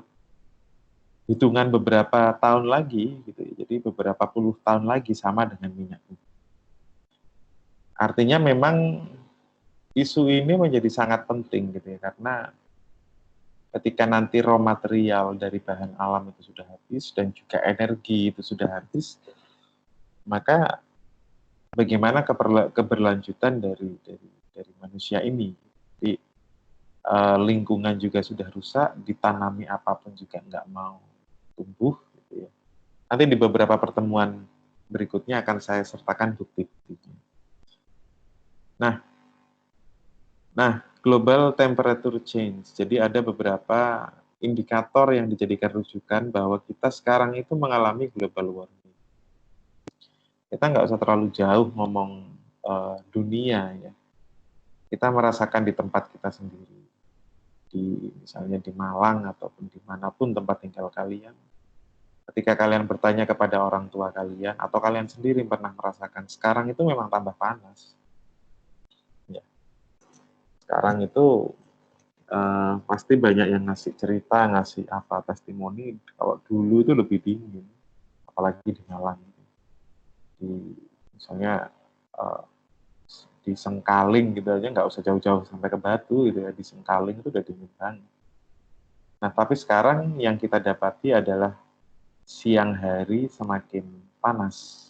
hitungan beberapa tahun lagi gitu. Jadi beberapa puluh tahun lagi sama dengan minyak bumi. Artinya memang isu ini menjadi sangat penting gitu ya, karena ketika nanti raw material dari bahan alam itu sudah habis dan juga energi itu sudah habis, maka bagaimana keberlanjutan dari manusia ini? Jadi lingkungan juga sudah rusak, ditanami apapun juga nggak mau tumbuh. Gitu ya. Nanti di beberapa pertemuan berikutnya akan saya sertakan bukti-buktinya. Nah, global temperature change. Jadi ada beberapa indikator yang dijadikan rujukan bahwa kita sekarang itu mengalami global warming. Kita nggak usah terlalu jauh ngomong dunia ya. Kita merasakan di tempat kita sendiri. Misalnya di Malang ataupun dimanapun tempat tinggal kalian. Ketika kalian bertanya kepada orang tua kalian atau kalian sendiri pernah merasakan sekarang itu memang tambah panas. Sekarang itu pasti banyak yang ngasih cerita, ngasih apa testimoni. Kalau dulu itu lebih dingin, apalagi di Malang. Misalnya di Sengkaling gitu aja nggak usah jauh-jauh sampai ke Batu gitu ya. Di Sengkaling itu udah dingin banget. Nah tapi sekarang yang kita dapati adalah siang hari semakin panas.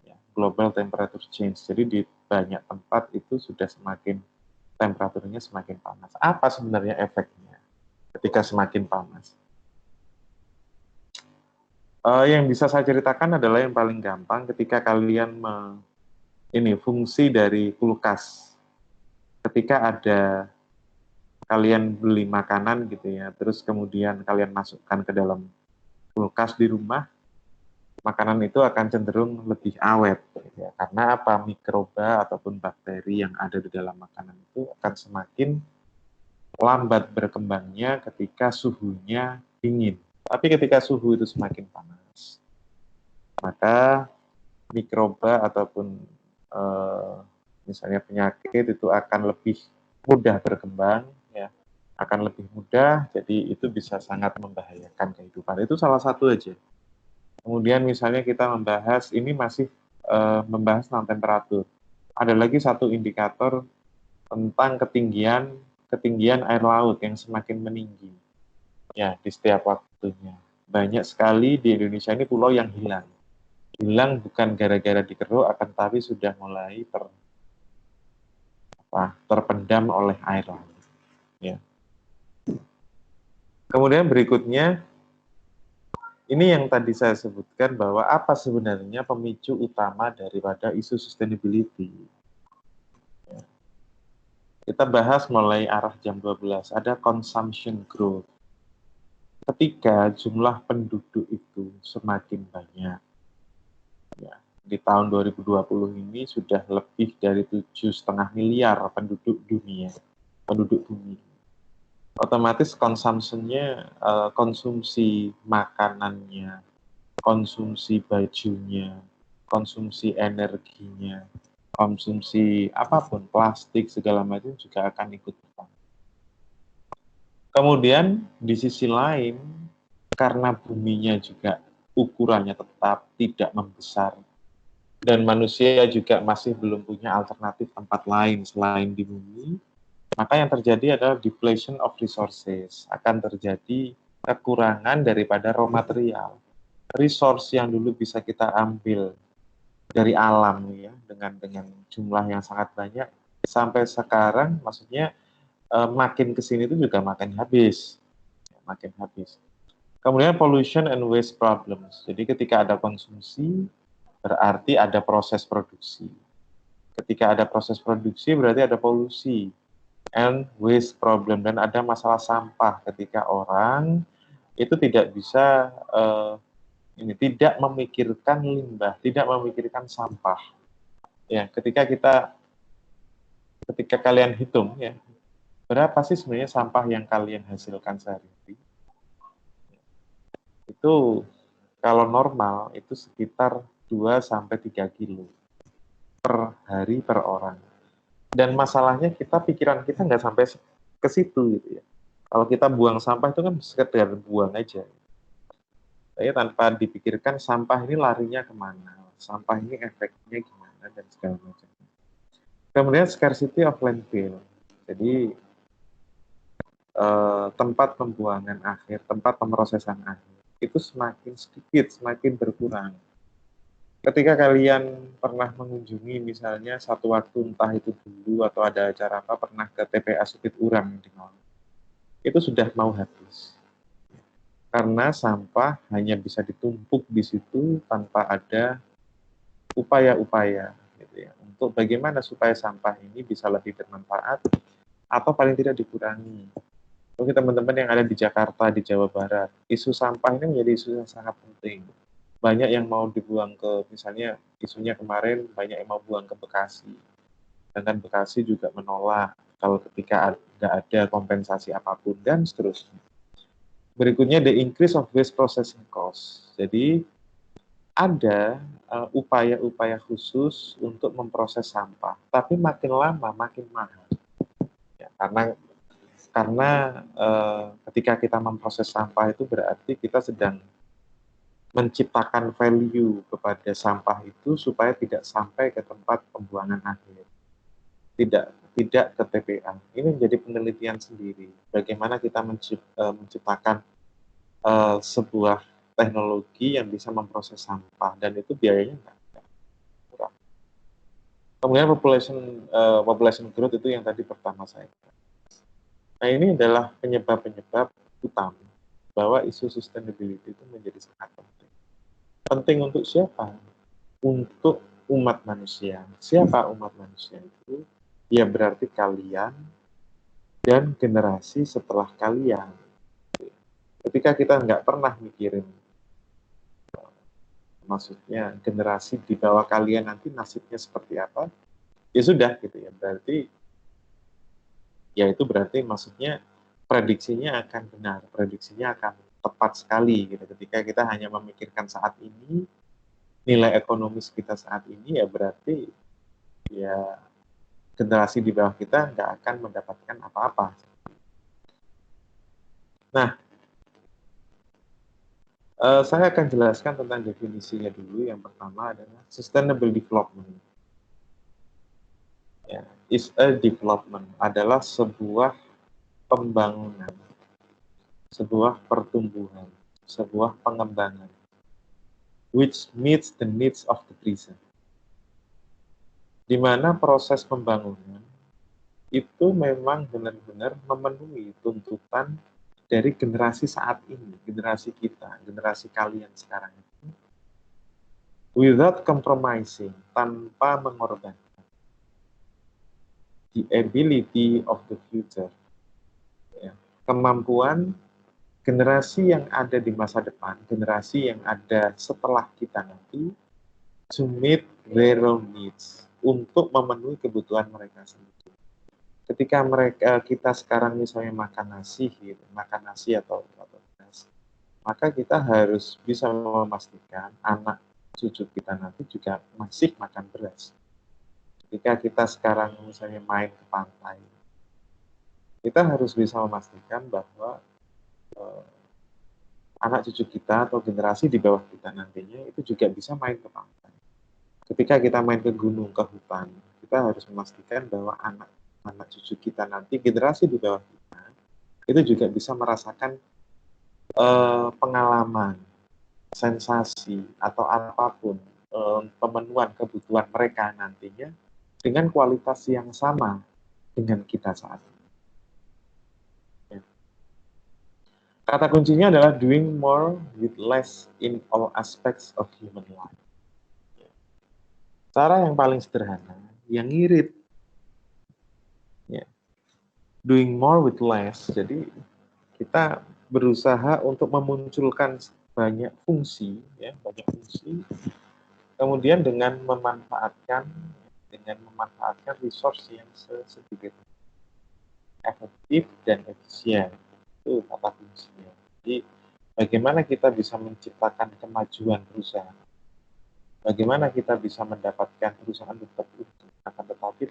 Ya, global temperature change. Jadi di banyak tempat itu sudah semakin temperaturnya semakin panas. Apa sebenarnya efeknya ketika semakin panas? Yang bisa saya ceritakan adalah yang paling gampang ketika kalian fungsi dari kulkas. Ketika ada kalian beli makanan gitu ya, terus kemudian kalian masukkan ke dalam kulkas di rumah, makanan itu akan cenderung lebih awet. Gitu ya. Karena apa? Mikroba ataupun bakteri yang ada di dalam makanan itu akan semakin lambat berkembangnya ketika suhunya dingin. Tapi ketika suhu itu semakin panas, maka mikroba ataupun misalnya penyakit itu akan lebih mudah berkembang, ya, akan lebih mudah. Jadi itu bisa sangat membahayakan kehidupan. Itu salah satu aja. Kemudian misalnya kita membahas, ini masih membahas tentang temperatur. Ada lagi satu indikator tentang ketinggian air laut yang semakin meninggi. Ya, di setiap waktunya. Banyak sekali di Indonesia ini pulau yang hilang. Hilang bukan gara-gara dikeruk, akan tapi sudah mulai terpendam oleh air laut. Ya. Kemudian berikutnya, ini yang tadi saya sebutkan bahwa apa sebenarnya pemicu utama daripada isu sustainability. Ya. Kita bahas mulai arah jam 12, ada consumption growth. Ketika jumlah penduduk itu semakin banyak, ya, di tahun 2020 ini sudah lebih dari 7,5 miliar penduduk dunia, penduduk bumi. Otomatis konsumsi makanannya, konsumsi bajunya, konsumsi energinya, konsumsi apapun, plastik, segala macam juga akan ikut bertambah. Kemudian di sisi lain, karena buminya juga ukurannya tetap tidak membesar, dan manusia juga masih belum punya alternatif tempat lain selain di bumi, maka yang terjadi adalah depletion of resources. Akan terjadi kekurangan daripada raw material. Resource yang dulu bisa kita ambil dari alam ya, dengan jumlah yang sangat banyak, sampai sekarang maksudnya makin kesini itu juga makin habis. Kemudian pollution and waste problems. Jadi ketika ada konsumsi, berarti ada proses produksi. Ketika ada proses produksi, berarti ada polusi and waste problem. Dan ada masalah sampah ketika orang itu tidak bisa tidak memikirkan limbah, tidak memikirkan sampah. Ya, ketika kalian hitung ya, berapa sih sebenarnya sampah yang kalian hasilkan sehari-hari? Itu kalau normal itu sekitar 2-3 kilo per hari per orang. Dan masalahnya pikiran kita nggak sampai ke situ gitu ya. Kalau kita buang sampah itu kan sekedar buang aja. Tapi tanpa dipikirkan sampah ini larinya kemana, sampah ini efeknya gimana dan segala macam. Kemudian scarcity of landfill. Jadi tempat pembuangan akhir, tempat pemrosesan akhir itu semakin sedikit, semakin berkurang. Ketika kalian pernah mengunjungi misalnya satu waktu entah itu dulu atau ada acara apa, pernah ke TPA Supit Urang di Malang, itu sudah mau habis. Karena sampah hanya bisa ditumpuk di situ tanpa ada upaya-upaya gitu ya, untuk bagaimana supaya sampah ini bisa lebih bermanfaat atau paling tidak dikurangi. Bagi teman-teman yang ada di Jakarta, di Jawa Barat, isu sampah ini menjadi isu yang sangat penting. Banyak yang mau dibuang ke, misalnya isunya kemarin banyak yang mau buang ke Bekasi. Dan Bekasi juga menolak kalau ketika ada kompensasi apapun dan seterusnya. Berikutnya, the increase of waste processing cost. Jadi ada upaya-upaya khusus untuk memproses sampah, tapi makin lama makin mahal. Ya, karena ketika kita memproses sampah itu berarti kita sedang menciptakan value kepada sampah itu supaya tidak sampai ke tempat pembuangan akhir, tidak ke TPA. Ini menjadi penelitian sendiri. Bagaimana kita menciptakan sebuah teknologi yang bisa memproses sampah, dan itu biayanya nggak murah. Kemudian population growth itu yang tadi pertama saya. Nah, ini adalah penyebab-penyebab utama bahwa isu sustainability itu menjadi sangat penting. Penting untuk siapa? Untuk umat manusia. Siapa umat manusia itu? Ya berarti kalian dan generasi setelah kalian. Ketika kita nggak pernah mikirin, maksudnya generasi di bawah kalian nanti nasibnya seperti apa, ya sudah gitu ya. Berarti ya itu berarti maksudnya prediksinya akan benar, prediksinya akan tepat sekali gitu. Ketika kita hanya memikirkan saat ini, nilai ekonomis kita saat ini, ya berarti ya generasi di bawah kita nggak akan mendapatkan apa-apa. Nah, saya akan jelaskan tentang definisinya dulu. Yang pertama adalah sustainable development. Ya, is a development adalah sebuah pembangunan, sebuah pertumbuhan, sebuah pengembangan, which meets the needs of the present. Di mana proses pembangunan itu memang benar-benar memenuhi tuntutan dari generasi saat ini, generasi kita, generasi kalian sekarang itu, without compromising, tanpa mengorbankan the ability of the future. Ya. Kemampuan generasi yang ada di masa depan, generasi yang ada setelah kita nanti, to meet their own needs, untuk memenuhi kebutuhan mereka sendiri. Ketika kita sekarang misalnya makan nasi atau beras, maka kita harus bisa memastikan anak cucu kita nanti juga masih makan beras. Ketika kita sekarang misalnya main ke pantai, kita harus bisa memastikan bahwa anak cucu kita atau generasi di bawah kita nantinya itu juga bisa main ke pantai. Ketika kita main ke gunung, ke hutan, kita harus memastikan bahwa anak cucu kita nanti, generasi di bawah kita, itu juga bisa merasakan pengalaman, sensasi, atau apapun pemenuhan kebutuhan mereka nantinya dengan kualitas yang sama dengan kita saat ini. Ya. Kata kuncinya adalah doing more with less in all aspects of human life. Ya. Cara yang paling sederhana, yang irit. Ya. Doing more with less, jadi kita berusaha untuk memunculkan banyak fungsi, kemudian dengan memanfaatkan resource yang sedikit efektif dan efisien. Itu kata kuncinya. Jadi bagaimana kita bisa menciptakan kemajuan perusahaan, bagaimana kita bisa mendapatkan perusahaan tetap utuh, akan tetapi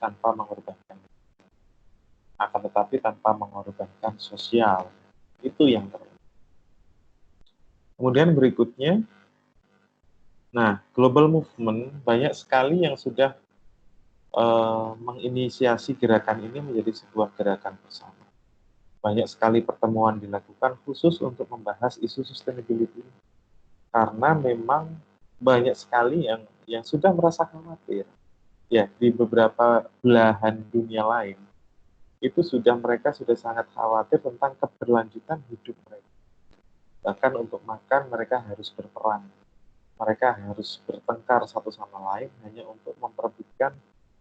tanpa mengorbankan sosial. Itu yang terpenting. Kemudian berikutnya, global movement banyak sekali yang sudah menginisiasi gerakan ini menjadi sebuah gerakan bersama. Banyak sekali pertemuan dilakukan khusus untuk membahas isu sustainability. Karena memang banyak sekali yang sudah merasa khawatir. Ya, di beberapa belahan dunia lain, itu mereka sudah sangat khawatir tentang keberlanjutan hidup mereka. Bahkan untuk makan mereka harus berperang. Mereka harus bertengkar satu sama lain hanya untuk memperebutkan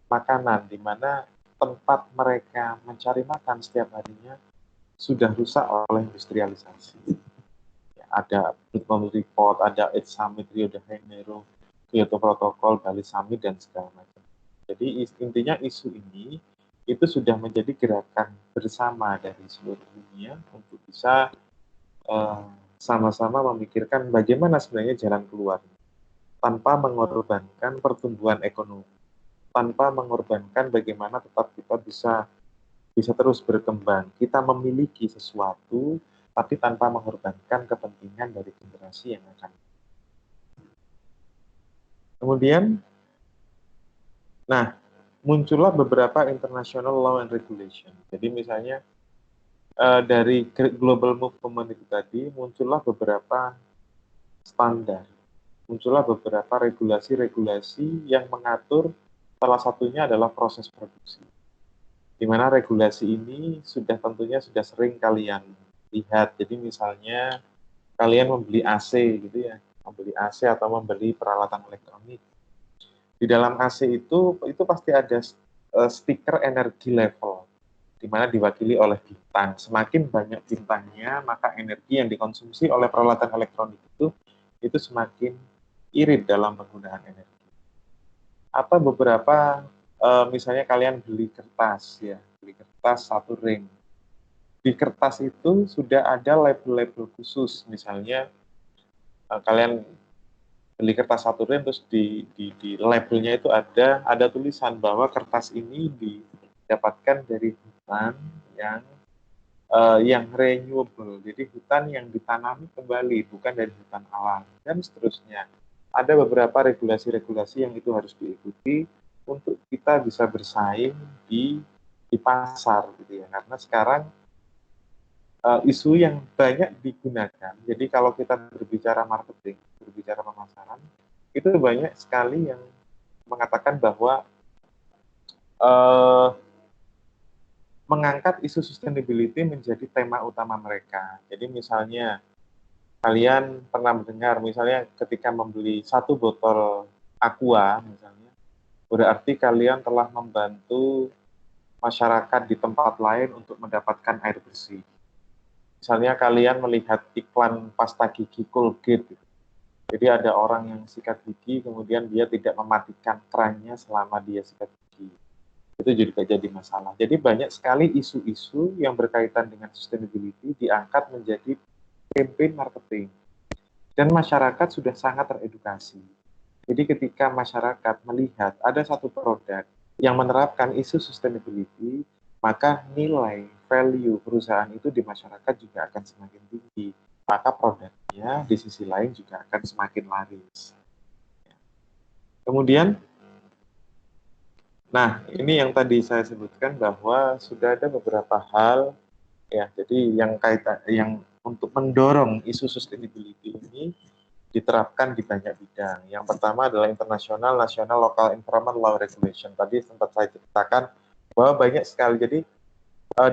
makanan, di mana tempat mereka mencari makan setiap harinya sudah rusak oleh industrialisasi. Ya, ada Global Report, ada Earth Summit Rio de Janeiro, Kyoto Protocol, Bali Summit, dan segala macam. Jadi intinya isu ini itu sudah menjadi gerakan bersama dari seluruh dunia untuk bisa sama-sama memikirkan bagaimana sebenarnya jalan keluar tanpa mengorbankan pertumbuhan ekonomi, tanpa mengorbankan bagaimana tetap kita bisa terus berkembang. Kita memiliki sesuatu, tapi tanpa mengorbankan kepentingan dari generasi yang akan. Kemudian, muncullah beberapa international law and regulation. Jadi misalnya dari global movement itu tadi muncullah beberapa standar, muncullah beberapa regulasi-regulasi yang mengatur, salah satunya adalah proses produksi. Di mana regulasi ini tentunya sudah sering kalian lihat. Jadi misalnya kalian membeli AC gitu ya, membeli AC atau membeli peralatan elektronik. Di dalam AC itu pasti ada stiker energi level, di mana diwakili oleh bintang. Semakin banyak bintangnya, maka energi yang dikonsumsi oleh peralatan elektronik itu semakin irit dalam penggunaan energi. Atau beberapa, misalnya kalian beli kertas satu ring. Di kertas itu sudah ada label-label khusus, misalnya kalian beli kertas satu ring, terus di labelnya itu ada tulisan bahwa kertas ini didapatkan dari hutan yang renewable, jadi hutan yang ditanami kembali, bukan dari hutan alam, dan seterusnya. Ada beberapa regulasi-regulasi yang itu harus diikuti untuk kita bisa bersaing di pasar, gitu ya. Karena sekarang isu yang banyak digunakan. Jadi kalau kita berbicara marketing, berbicara pemasaran, itu banyak sekali yang mengatakan bahwa mengangkat isu sustainability menjadi tema utama mereka. Jadi misalnya kalian pernah mendengar, misalnya ketika membeli satu botol Aqua, misalnya, berarti kalian telah membantu masyarakat di tempat lain untuk mendapatkan air bersih. Misalnya kalian melihat iklan pasta gigi Colgate, gitu. Jadi ada orang yang sikat gigi, kemudian dia tidak mematikan kerannya selama dia sikat gigi. Itu juga jadi masalah. Jadi banyak sekali isu-isu yang berkaitan dengan sustainability diangkat menjadi campaign marketing. Dan masyarakat sudah sangat teredukasi. Jadi ketika masyarakat melihat ada satu produk yang menerapkan isu sustainability, maka nilai value perusahaan itu di masyarakat juga akan semakin tinggi. Maka produknya di sisi lain juga akan semakin laris. Kemudian, nah ini yang tadi saya sebutkan bahwa sudah ada beberapa hal ya, jadi yang untuk mendorong isu sustainability ini diterapkan di banyak bidang. Yang pertama adalah internasional, nasional, lokal, environment law regulation. Tadi sempat saya ceritakan bahwa banyak sekali. Jadi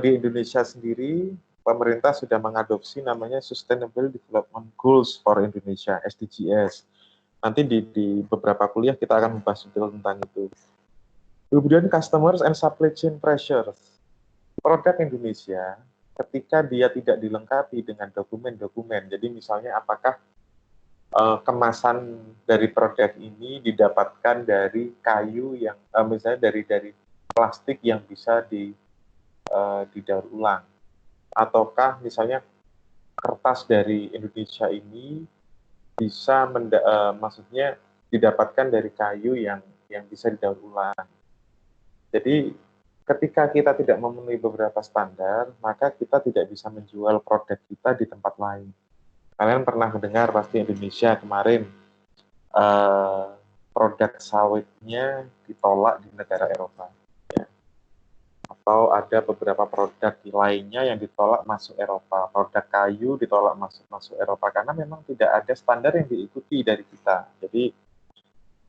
di Indonesia sendiri pemerintah sudah mengadopsi namanya Sustainable Development Goals for Indonesia (SDGs). Nanti di beberapa kuliah kita akan membahas detail tentang itu. Kemudian customers and supply chain pressures. Produk Indonesia ketika dia tidak dilengkapi dengan dokumen-dokumen, jadi misalnya apakah kemasan dari produk ini didapatkan dari kayu yang misalnya dari plastik yang bisa didaur ulang, ataukah misalnya kertas dari Indonesia ini bisa maksudnya didapatkan dari kayu yang bisa didaur ulang. Jadi ketika kita tidak memenuhi beberapa standar, maka kita tidak bisa menjual produk kita di tempat lain. Kalian pernah mendengar pasti Indonesia kemarin produk sawitnya ditolak di negara Eropa. Ya. Atau ada beberapa produk lainnya yang ditolak masuk Eropa. Produk kayu ditolak masuk Eropa karena memang tidak ada standar yang diikuti dari kita. Jadi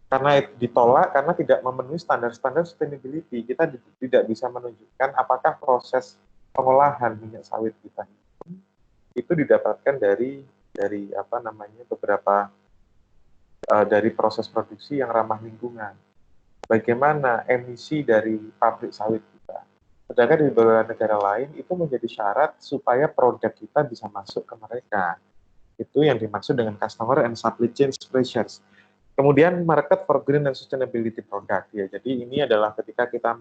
karena ditolak, karena tidak memenuhi standar-standar sustainability, kita tidak bisa menunjukkan apakah proses pengolahan minyak sawit kita itu didapatkan dari apa namanya beberapa dari proses produksi yang ramah lingkungan. Bagaimana emisi dari pabrik sawit kita. Sedangkan di beberapa negara lain itu menjadi syarat supaya produk kita bisa masuk ke mereka. Itu yang dimaksud dengan customer and supply chain pressures. Kemudian market for green and sustainability product ya. Jadi ini adalah ketika kita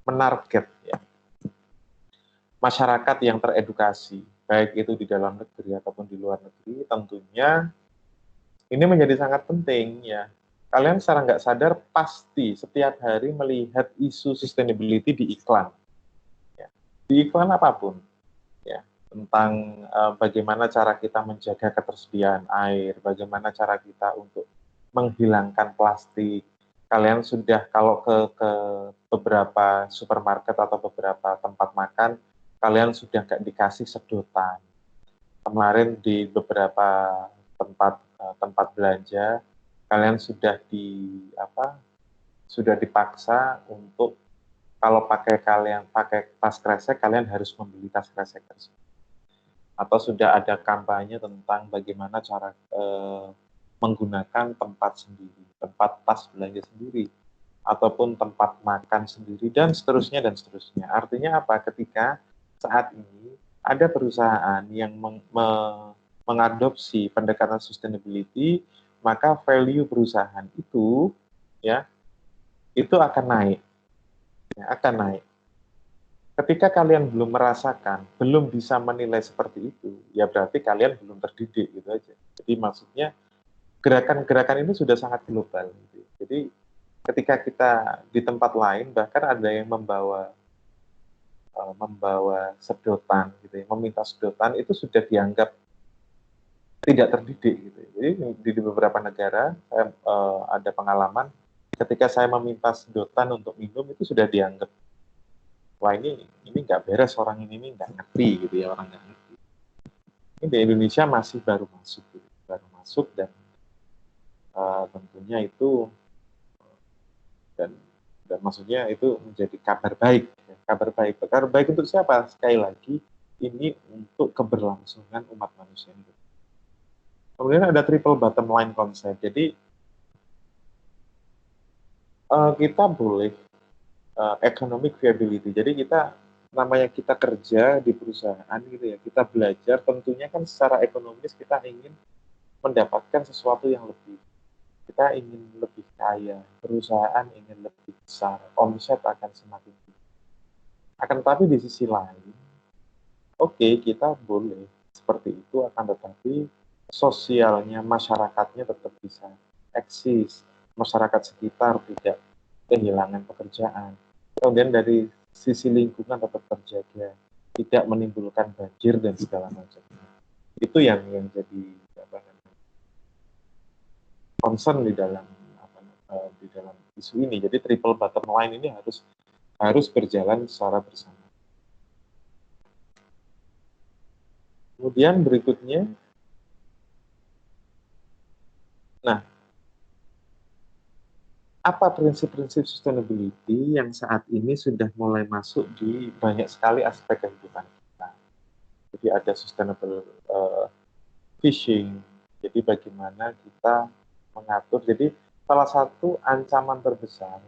menarget ya masyarakat yang teredukasi, baik itu di dalam negeri ataupun di luar negeri, tentunya ini menjadi sangat penting ya. Kalian secara nggak sadar pasti setiap hari melihat isu sustainability di iklan, ya. Di iklan apapun, ya. Tentang bagaimana cara kita menjaga ketersediaan air, bagaimana cara kita untuk menghilangkan plastik. Kalian sudah kalau ke beberapa supermarket atau beberapa tempat makan, kalian sudah nggak dikasih sedotan. Kemarin di beberapa tempat belanja, kalian sudah dipaksa untuk kalau kalian pakai tas kresek, kalian harus membeli tas kresek tersebut. Atau sudah ada kampanye tentang bagaimana cara menggunakan tempat sendiri, tempat tas belanja sendiri, ataupun tempat makan sendiri, dan seterusnya, dan seterusnya. Artinya apa? Ketika saat ini ada perusahaan yang mengadopsi pendekatan sustainability, maka value perusahaan itu, ya, itu akan naik. Ya, akan naik. Ketika kalian belum merasakan, belum bisa menilai seperti itu, ya berarti kalian belum terdidik gitu aja. Jadi maksudnya gerakan-gerakan ini sudah sangat global. Gitu. Jadi ketika kita di tempat lain, bahkan ada yang membawa sedotan, gitu, meminta sedotan itu sudah dianggap tidak terdidik. Gitu. Jadi di beberapa negara saya ada pengalaman ketika saya meminta sedotan untuk minum itu sudah dianggap wah ini nggak beres, orang ini nggak ngerti gitu ya, orang nggak ngerti. Ini di Indonesia masih baru masuk dan tentunya itu dan maksudnya itu menjadi kabar baik ya. Kabar baik untuk siapa? Sekali lagi ini untuk keberlangsungan umat manusia ini. Kemudian ada triple bottom line concept. Jadi kita boleh economic viability. Jadi namanya kita kerja di perusahaan gitu ya, kita belajar, tentunya kan secara ekonomis kita ingin mendapatkan sesuatu yang lebih. Kita ingin lebih kaya, perusahaan ingin lebih besar, omset akan semakin tinggi. Akan tetapi di sisi lain, oke, kita boleh seperti itu, akan tetapi sosialnya, masyarakatnya tetap bisa eksis, masyarakat sekitar tidak kehilangan pekerjaan. Kemudian dari sisi lingkungan tetap terjaga, tidak menimbulkan banjir dan segala macam. Itu yang jadi concern di dalam isu ini. Jadi triple bottom line ini harus berjalan secara bersama. Kemudian berikutnya, nah, apa prinsip-prinsip sustainability yang saat ini sudah mulai masuk di banyak sekali aspek kehidupan kita. Jadi ada sustainable fishing, jadi bagaimana kita mengatur. Jadi salah satu ancaman terbesar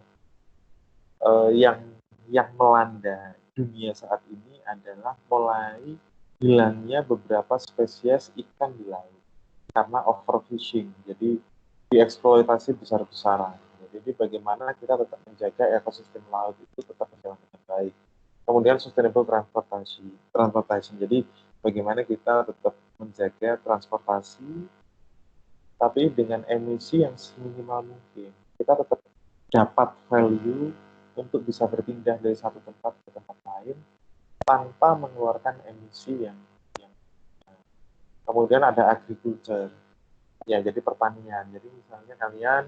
yang melanda dunia saat ini adalah mulai hilangnya beberapa spesies ikan di laut karena overfishing, jadi dieksploitasi besar-besaran. Jadi bagaimana kita tetap menjaga ekosistem laut itu tetap berjalan dengan baik. Kemudian sustainable transportation. Jadi bagaimana kita tetap menjaga transportasi tapi dengan emisi yang seminimal mungkin. Kita tetap dapat value untuk bisa berpindah dari satu tempat ke tempat lain tanpa mengeluarkan emisi yang kemudian ada agriculture, ya jadi pertanian. Jadi misalnya kalian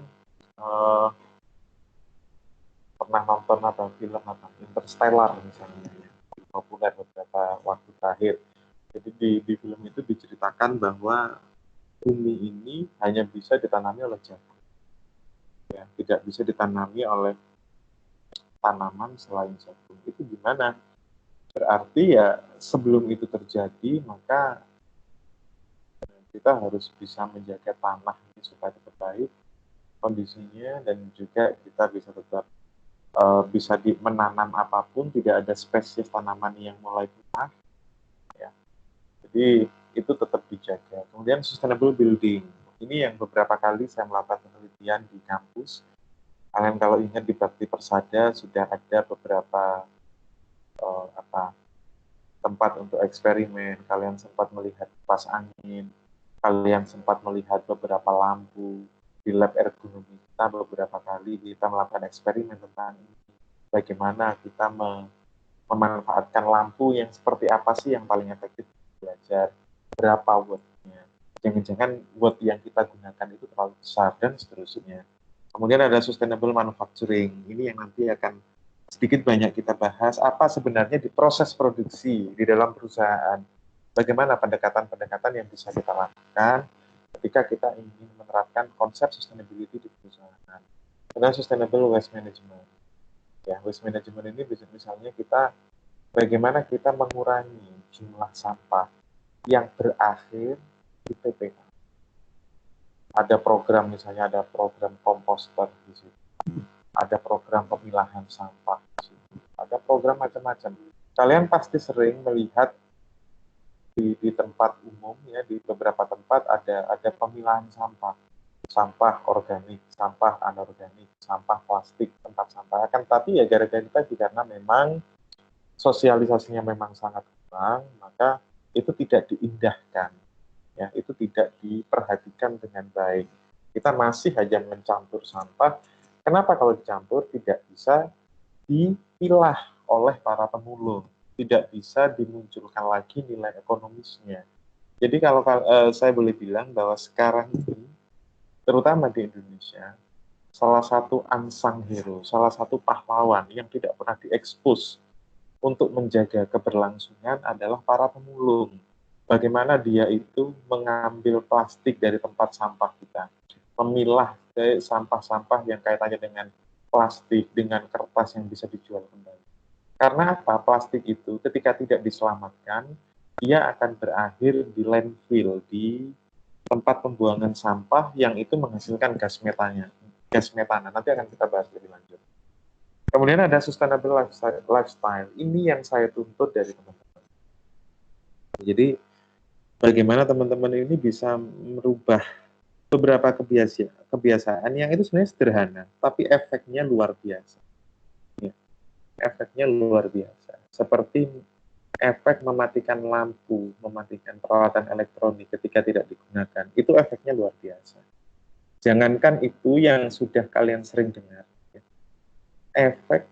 pernah nonton atau film atau Interstellar misalnya, populer beberapa waktu terakhir. Jadi di film itu diceritakan bahwa bumi ini hanya bisa ditanami oleh jagung, ya, tidak bisa ditanami oleh tanaman selain jagung. Itu gimana? Berarti ya sebelum itu terjadi maka kita harus bisa menjaga tanah ini supaya tetap baik kondisinya, dan juga kita bisa tetap bisa menanam apapun, tidak ada spesies tanaman yang mulai punah, ya. Jadi itu tetap dijaga. Kemudian sustainable building, ini yang beberapa kali saya melakukan penelitian di kampus. Kalian kalau ingat di Bakti Persada sudah ada beberapa tempat untuk eksperimen. Kalian sempat melihat kipas angin, kalian sempat melihat beberapa lampu. Di lab ergonomi kita beberapa kali kita melakukan eksperimen tentang ini. Bagaimana kita memanfaatkan lampu yang seperti apa sih yang paling efektif belajar, berapa wattnya, jangan-jangan watt yang kita gunakan itu terlalu besar, dan seterusnya. Kemudian ada sustainable manufacturing, ini yang nanti akan sedikit banyak kita bahas, apa sebenarnya di proses produksi di dalam perusahaan, bagaimana pendekatan-pendekatan yang bisa kita lakukan ketika kita ingin menerapkan konsep sustainability di perusahaan. Kemudian sustainable waste management. Ya, waste management ini misalnya kita bagaimana kita mengurangi jumlah sampah yang berakhir di TPA. Ada program, misalnya ada program komposter di situ, ada program pemilahan sampah di situ, ada program macam-macam. Kalian pasti sering melihat di tempat umum, ya, di beberapa tempat ada pemilahan sampah organik, sampah anorganik, sampah plastik, tempat sampah. Tapi ya gara-gara tadi, karena memang sosialisasinya memang sangat kurang, maka itu tidak diindahkan, ya, itu tidak diperhatikan dengan baik. Kita masih hanya mencampur sampah. Kenapa kalau dicampur tidak bisa dipilah oleh para pemulung, tidak bisa dimunculkan lagi nilai ekonomisnya. Jadi kalau saya boleh bilang bahwa sekarang ini, terutama di Indonesia, salah satu unsung hero, salah satu pahlawan yang tidak pernah diekspos untuk menjaga keberlangsungan adalah para pemulung. Bagaimana dia itu mengambil plastik dari tempat sampah kita, memilah sampah-sampah yang kaitannya dengan plastik, dengan kertas yang bisa dijual kembali. Karena apa? Plastik itu ketika tidak diselamatkan, dia akan berakhir di landfill, di tempat pembuangan sampah yang itu menghasilkan gas metana. Nanti akan kita bahas lebih lanjut. Kemudian ada sustainable lifestyle. Ini yang saya tuntut dari teman-teman. Jadi bagaimana teman-teman ini bisa merubah beberapa kebiasaan yang itu sebenarnya sederhana, tapi efeknya luar biasa. Ya, efeknya luar biasa. Seperti efek mematikan lampu, mematikan peralatan elektronik ketika tidak digunakan. Itu efeknya luar biasa. Jangankan itu yang sudah kalian sering dengar. Ya. Efek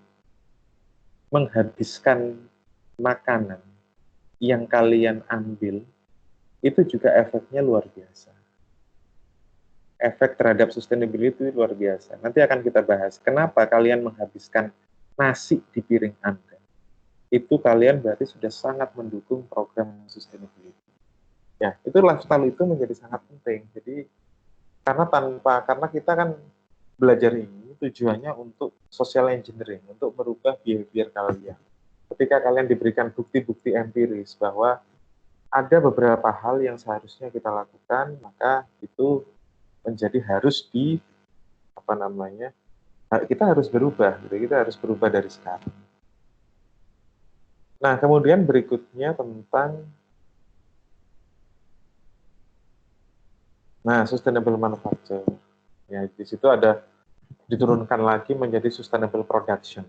menghabiskan makanan yang kalian ambil, itu juga efeknya luar biasa. Efek terhadap sustainability luar biasa. Nanti akan kita bahas, kenapa kalian menghabiskan nasi di piring Anda. Itu kalian berarti sudah sangat mendukung program sustainability. Ya, itu lifestyle itu menjadi sangat penting. Jadi, karena kita kan belajar ini tujuannya untuk social engineering, untuk merubah behavior kalian. Ketika kalian diberikan bukti-bukti empiris bahwa ada beberapa hal yang seharusnya kita lakukan, maka itu menjadi harus kita harus berubah, gitu. Kita harus berubah dari sekarang. Nah, kemudian berikutnya tentang sustainable manufacture. Ya, di situ ada diturunkan lagi menjadi sustainable production.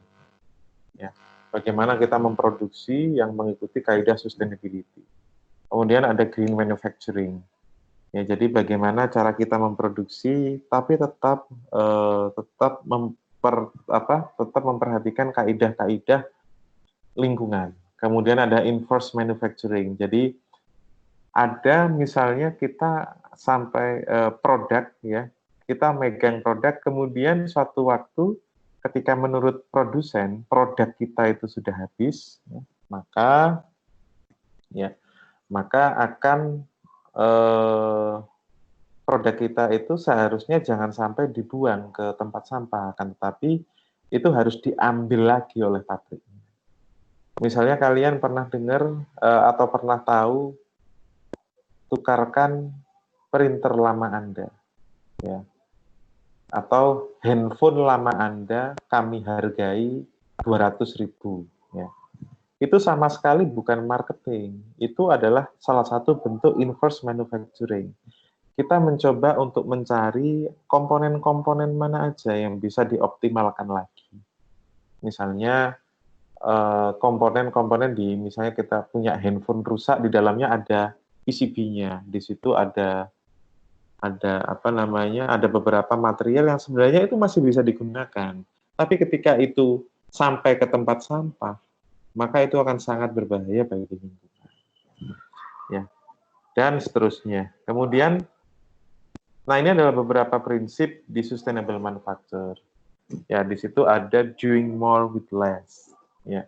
Ya. Bagaimana kita memproduksi yang mengikuti kaidah sustainability. Kemudian ada green manufacturing. Ya, jadi bagaimana cara kita memproduksi tapi tetap memperhatikan kaidah-kaidah lingkungan. Kemudian ada enforced manufacturing. Jadi ada misalnya kita sampai produk, ya, kita megang produk, kemudian suatu waktu ketika menurut produsen produk kita itu sudah habis, ya, maka akan produk kita itu seharusnya jangan sampai dibuang ke tempat sampah, akan tetapi itu harus diambil lagi oleh pabrik. Misalnya kalian pernah dengar atau pernah tahu, tukarkan printer lama Anda, ya, atau handphone lama Anda kami hargai 200.000, ya. Itu sama sekali bukan marketing, itu adalah salah satu bentuk enforced manufacturing. Kita mencoba untuk mencari komponen-komponen mana aja yang bisa dioptimalkan lagi. Misalnya komponen-komponen misalnya kita punya handphone rusak, di dalamnya ada PCB-nya, di situ ada beberapa material yang sebenarnya itu masih bisa digunakan. Tapi ketika itu sampai ke tempat sampah, maka itu akan sangat berbahaya bagi lingkungan. Ya. Dan seterusnya. Kemudian, ini adalah beberapa prinsip di sustainable manufacture. Ya, di situ ada doing more with less. Ya.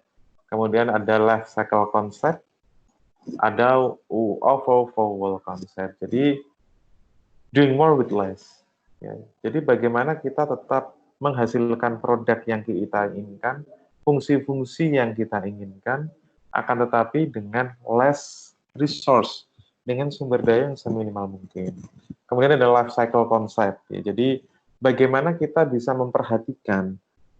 Kemudian ada life cycle concept, ada overall concept. Jadi doing more with less. Ya. Jadi bagaimana kita tetap menghasilkan produk yang kita inginkan, fungsi-fungsi yang kita inginkan, akan tetapi dengan less resource, dengan sumber daya yang seminimal mungkin. Kemudian ada life cycle concept. Ya. Jadi bagaimana kita bisa memperhatikan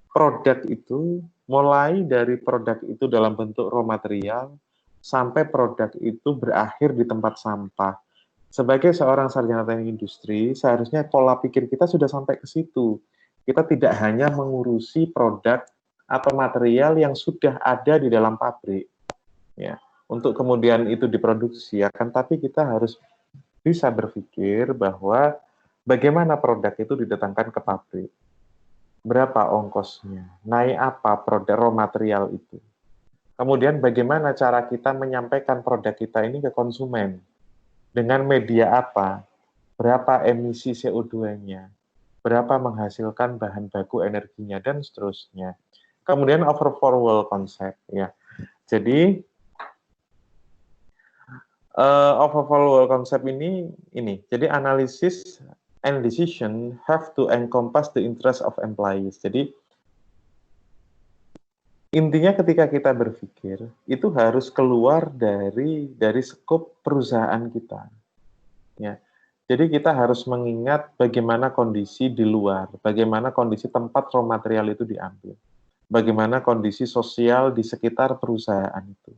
produk itu, mulai dari produk itu dalam bentuk raw material, sampai produk itu berakhir di tempat sampah. Sebagai seorang sarjana teknik industri, seharusnya pola pikir kita sudah sampai ke situ. Kita tidak hanya mengurusi produk atau material yang sudah ada di dalam pabrik, ya, untuk kemudian itu diproduksi, akan tapi kita harus bisa berpikir bahwa bagaimana produk itu didatangkan ke pabrik, berapa ongkosnya, naik apa produk raw material itu, kemudian bagaimana cara kita menyampaikan produk kita ini ke konsumen, dengan media apa, berapa emisi CO2-nya, berapa menghasilkan bahan baku energinya, dan seterusnya. Kemudian overall concept, ya. Jadi overall concept ini. Jadi analisis and decision have to encompass the interest of employees. Jadi intinya ketika kita berpikir, itu harus keluar dari skop perusahaan kita. Ya. Jadi kita harus mengingat bagaimana kondisi di luar, bagaimana kondisi tempat raw material itu diambil, bagaimana kondisi sosial di sekitar perusahaan itu.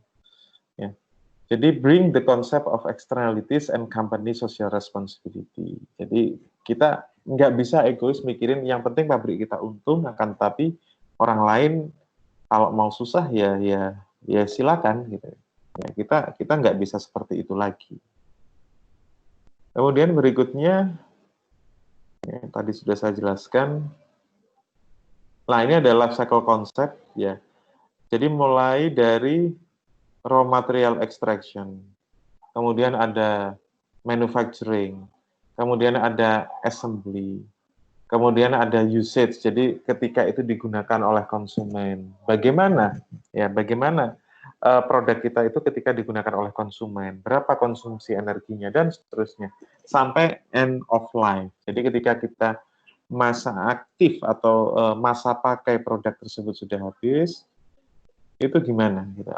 Ya. Jadi bring the concept of externalities and company social responsibility. Jadi kita nggak bisa egois mikirin yang penting pabrik kita untung, akan tapi orang lain kalau mau susah ya silakan gitu. Ya, kita nggak bisa seperti itu lagi. Kemudian berikutnya, ya, tadi sudah saya jelaskan. Nah, ini adalah life cycle concept ya. Jadi mulai dari raw material extraction, kemudian ada manufacturing, kemudian ada assembly, kemudian ada usage. Jadi ketika itu digunakan oleh konsumen, bagaimana produk kita itu ketika digunakan oleh konsumen, berapa konsumsi energinya dan seterusnya sampai end of life. Jadi ketika kita masa aktif atau masa pakai produk tersebut sudah habis, itu gimana? Gitu.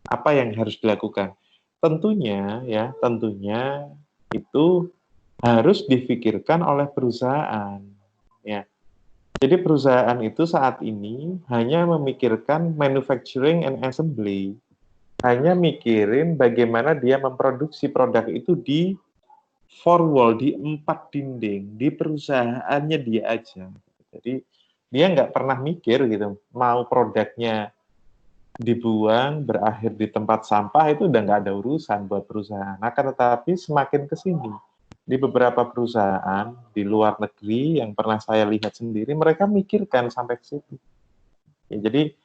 Apa yang harus dilakukan? Tentunya itu harus difikirkan oleh perusahaan. Ya. Jadi perusahaan itu saat ini hanya memikirkan manufacturing and assembly, hanya mikirin bagaimana dia memproduksi produk itu di four wall, di 4 dinding, di perusahaannya dia aja. Jadi dia nggak pernah mikir gitu, mau produknya dibuang, berakhir di tempat sampah, itu udah nggak ada urusan buat perusahaan. Akan tetapi semakin ke sini, di beberapa perusahaan di luar negeri yang pernah saya lihat sendiri, mereka mikirkan sampai ke situ. Ya, jadi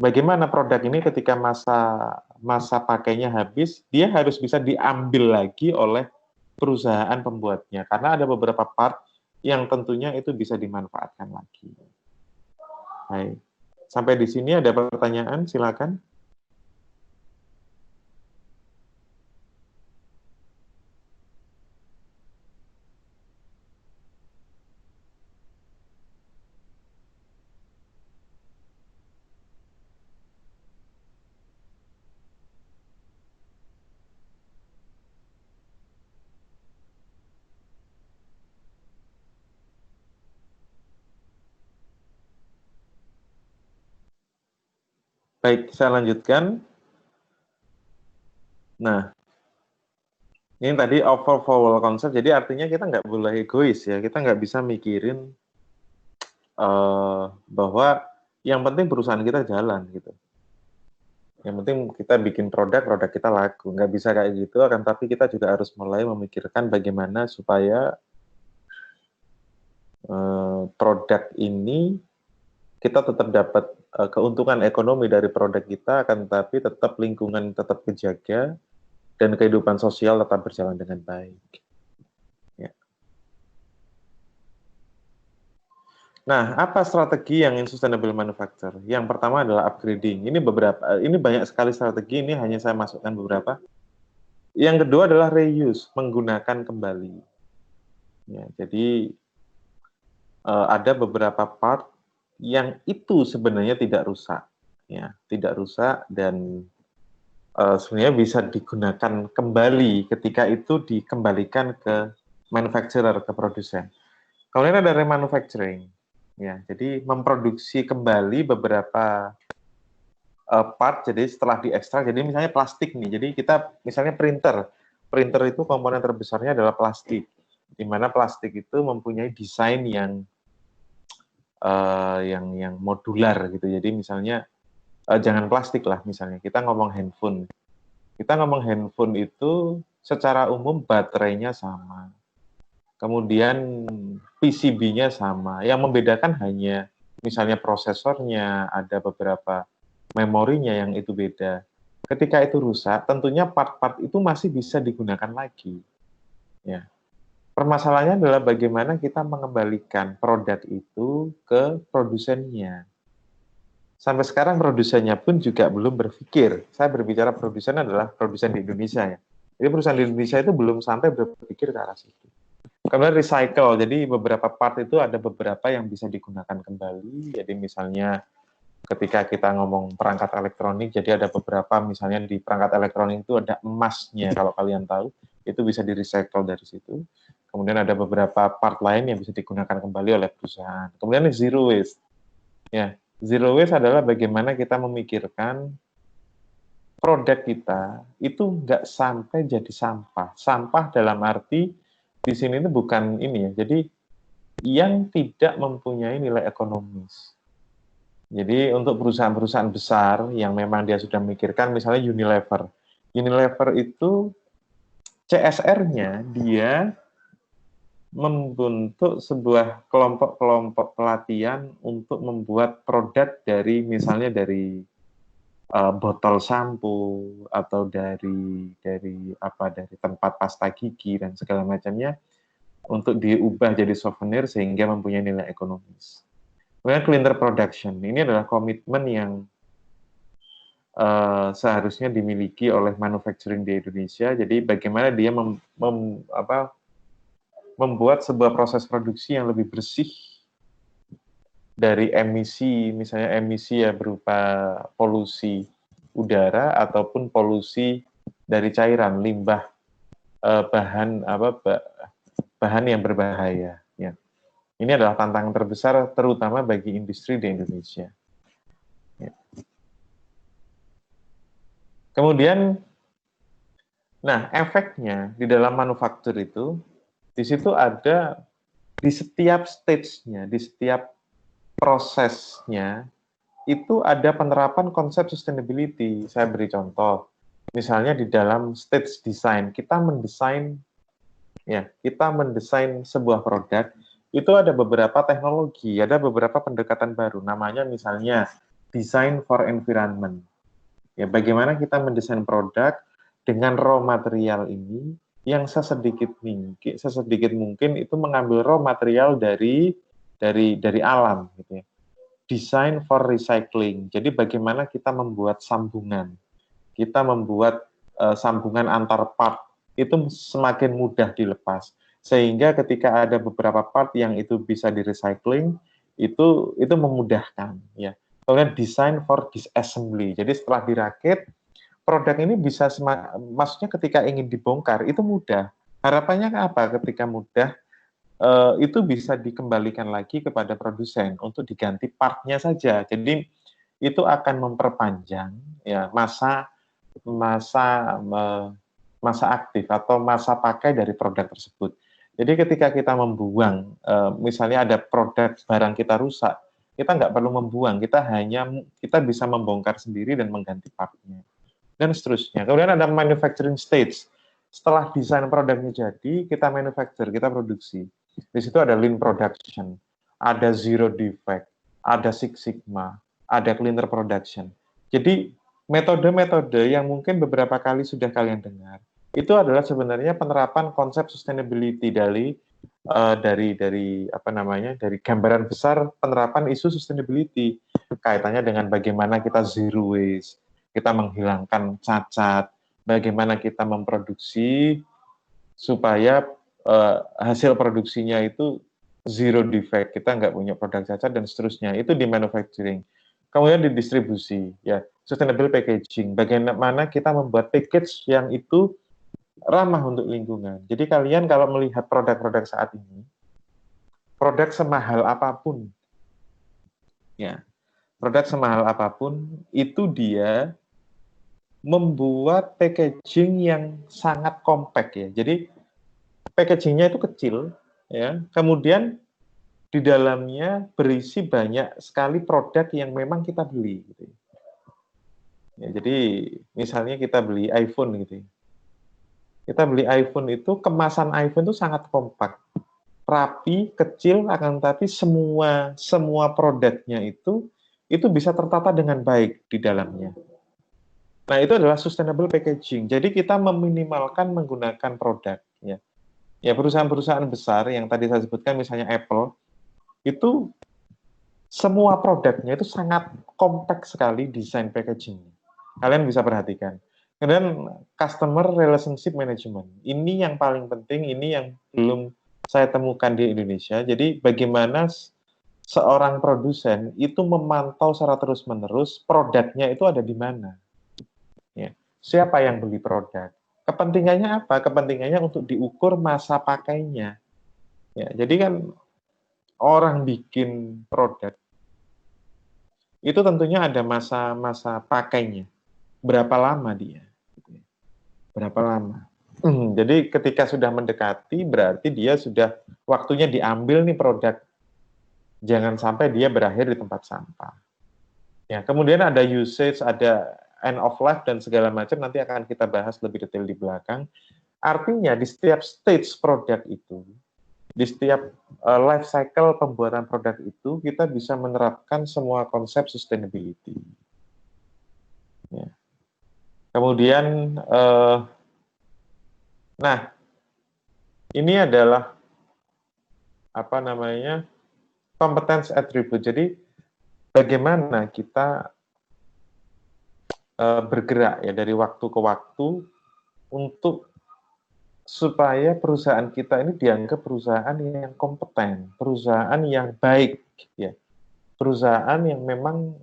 bagaimana produk ini ketika masa pakainya habis, dia harus bisa diambil lagi oleh perusahaan pembuatnya, karena ada beberapa part yang tentunya itu bisa dimanfaatkan lagi. Baik. Sampai di sini ada pertanyaan, silakan. Baik, saya lanjutkan. Nah, ini tadi overall concept, jadi artinya kita nggak boleh egois ya, kita nggak bisa mikirin bahwa yang penting perusahaan kita jalan gitu. Yang penting kita bikin produk kita laku, nggak bisa kayak gitu, akan tapi kita juga harus mulai memikirkan bagaimana supaya produk ini kita tetap dapat keuntungan ekonomi dari produk kita, akan tetapi tetap lingkungan tetap terjaga dan kehidupan sosial tetap berjalan dengan baik. Ya. Nah, apa strategi yang sustainable manufacture? Yang pertama adalah upgrading. Ini banyak sekali strategi, ini hanya saya masukkan beberapa. Yang kedua adalah reuse, menggunakan kembali. Ya, jadi ada beberapa part yang itu sebenarnya tidak rusak, ya, tidak rusak dan sebenarnya bisa digunakan kembali ketika itu dikembalikan ke manufacturer, ke produsen. Kemudian ada remanufacturing, ya, jadi memproduksi kembali beberapa part. Jadi setelah diekstrak, jadi misalnya plastik nih, jadi kita misalnya printer itu komponen terbesarnya adalah plastik, di mana plastik itu mempunyai desain yang modular gitu. Jadi misalnya jangan plastik lah, misalnya kita ngomong handphone. Kita ngomong handphone itu secara umum baterainya sama. Kemudian PCB-nya sama. Yang membedakan hanya misalnya prosesornya, ada beberapa memorinya yang itu beda. Ketika itu rusak, tentunya part-part itu masih bisa digunakan lagi. Ya. Permasalahannya adalah bagaimana kita mengembalikan produk itu ke produsennya. Sampai sekarang produsennya pun juga belum berpikir. Saya berbicara produsen adalah produsen di Indonesia ya. Jadi perusahaan di Indonesia itu belum sampai berpikir ke arah situ. Kemudian recycle, jadi beberapa part itu ada beberapa yang bisa digunakan kembali. Jadi misalnya ketika kita ngomong perangkat elektronik, jadi ada beberapa misalnya di perangkat elektronik itu ada emasnya, kalau kalian tahu, itu bisa di-recycle dari situ. Kemudian ada beberapa part lain yang bisa digunakan kembali oleh perusahaan. Kemudian zero waste. Ya, Zero waste adalah bagaimana kita memikirkan produk kita itu nggak sampai jadi sampah. Sampah dalam arti di sini itu bukan ini ya. Jadi yang tidak mempunyai nilai ekonomis. Jadi untuk perusahaan-perusahaan besar yang memang dia sudah memikirkan, misalnya Unilever. Unilever itu CSR-nya dia membentuk sebuah kelompok-kelompok pelatihan untuk membuat produk dari misalnya dari botol sampo atau dari tempat pasta gigi dan segala macamnya untuk diubah jadi souvenir sehingga mempunyai nilai ekonomis. Kemudian cleaner production, ini adalah komitmen yang seharusnya dimiliki oleh manufacturing di Indonesia. Jadi bagaimana dia membuat sebuah proses produksi yang lebih bersih dari emisi, misalnya emisi ya berupa polusi udara ataupun polusi dari cairan, limbah, bahan yang berbahaya. Ya. Ini adalah tantangan terbesar terutama bagi industri di Indonesia. Ya. Kemudian, nah efeknya di dalam manufaktur itu, di situ ada di setiap stage-nya, di setiap prosesnya, itu ada penerapan konsep sustainability. Saya beri contoh, misalnya di dalam stage design, kita mendesain sebuah produk, itu ada beberapa teknologi, ada beberapa pendekatan baru, namanya misalnya design for environment. Ya, bagaimana kita mendesain produk dengan raw material ini yang sesedikit mungkin itu mengambil raw material dari alam, gitu ya. Design for recycling. Jadi bagaimana kita membuat sambungan, sambungan antar part itu semakin mudah dilepas. Sehingga ketika ada beberapa part yang itu bisa di recycling, itu memudahkan. Ya. Kemudian design for disassembly. Jadi setelah dirakit, produk ini bisa, maksudnya ketika ingin dibongkar, itu mudah. Harapannya apa? Ketika mudah, itu bisa dikembalikan lagi kepada produsen untuk diganti partnya saja. Jadi itu akan memperpanjang ya masa aktif atau masa pakai dari produk tersebut. Jadi ketika kita membuang, misalnya ada produk barang kita rusak, kita nggak perlu membuang, kita bisa membongkar sendiri dan mengganti partnya dan seterusnya. Kemudian ada manufacturing stage. Setelah desain produknya jadi, kita manufacture, kita produksi. Di situ ada lean production, ada zero defect, ada Six Sigma, ada cleaner production. Jadi metode-metode yang mungkin beberapa kali sudah kalian dengar, itu adalah sebenarnya penerapan konsep sustainability dari gambaran besar penerapan isu sustainability kaitannya dengan bagaimana kita zero waste, kita menghilangkan cacat, bagaimana kita memproduksi supaya hasil produksinya itu zero defect, kita nggak punya produk cacat dan seterusnya. Itu di manufacturing. Kemudian di distribusi, ya sustainable packaging. Bagaimana kita membuat package yang itu ramah untuk lingkungan. Jadi kalian kalau melihat produk-produk saat ini, produk semahal apapun, ya produk semahal apapun itu dia membuat packaging yang sangat compact ya. Jadi packagingnya itu kecil, ya. Kemudian di dalamnya berisi banyak sekali produk yang memang kita beli. Gitu. Ya, jadi misalnya kita beli iPhone gitu. Kita beli iPhone itu, kemasan iPhone itu sangat kompak, rapi, kecil, akan tapi semua produknya itu bisa tertata dengan baik di dalamnya. Nah, itu adalah sustainable packaging. Jadi kita meminimalkan menggunakan produk. Ya, perusahaan-perusahaan besar yang tadi saya sebutkan, misalnya Apple, itu semua produknya itu sangat kompak sekali desain packaging-nya. Kalian bisa perhatikan. Kemudian customer relationship management. Ini yang paling penting, ini yang belum saya temukan di Indonesia. Jadi bagaimana seorang produsen itu memantau secara terus-menerus produknya itu ada di mana. Ya. Siapa yang beli produk? Kepentingannya apa? Kepentingannya untuk diukur masa pakainya. Ya, jadi kan orang bikin produk itu tentunya ada masa-masa pakainya. Berapa lama dia? Berapa lama? Jadi ketika sudah mendekati, berarti dia sudah waktunya diambil nih produk. Jangan sampai dia berakhir di tempat sampah. Ya, kemudian ada usage, ada end of life dan segala macam, nanti akan kita bahas lebih detail di belakang. Artinya di setiap stage produk itu, di setiap life cycle pembuatan produk itu, kita bisa menerapkan semua konsep sustainability. Ya. Kemudian, nah, ini adalah apa namanya competence attribute. Jadi bagaimana kita bergerak ya dari waktu ke waktu untuk supaya perusahaan kita ini dianggap perusahaan yang kompeten, perusahaan yang baik, ya, perusahaan yang memang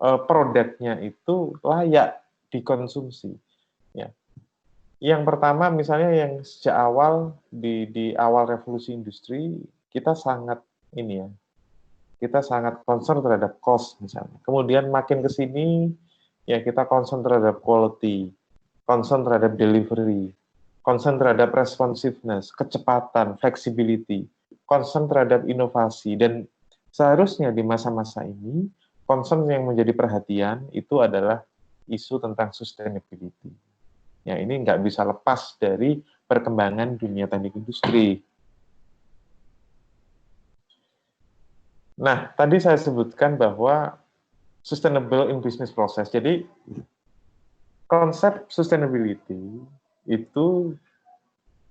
produknya itu layak dikonsumsi. Ya. Yang pertama misalnya yang sejak awal di awal revolusi industri kita sangat ini ya, kita sangat concern terhadap cost misalnya. Kemudian makin ke sini ya kita concern terhadap quality, concern terhadap delivery, concern terhadap responsiveness, kecepatan, flexibility, concern terhadap inovasi, dan seharusnya di masa-masa ini concern yang menjadi perhatian itu adalah isu tentang sustainability. Ya, ini nggak bisa lepas dari perkembangan dunia teknik industri. Nah, tadi saya sebutkan bahwa sustainable in business process. Jadi, konsep sustainability itu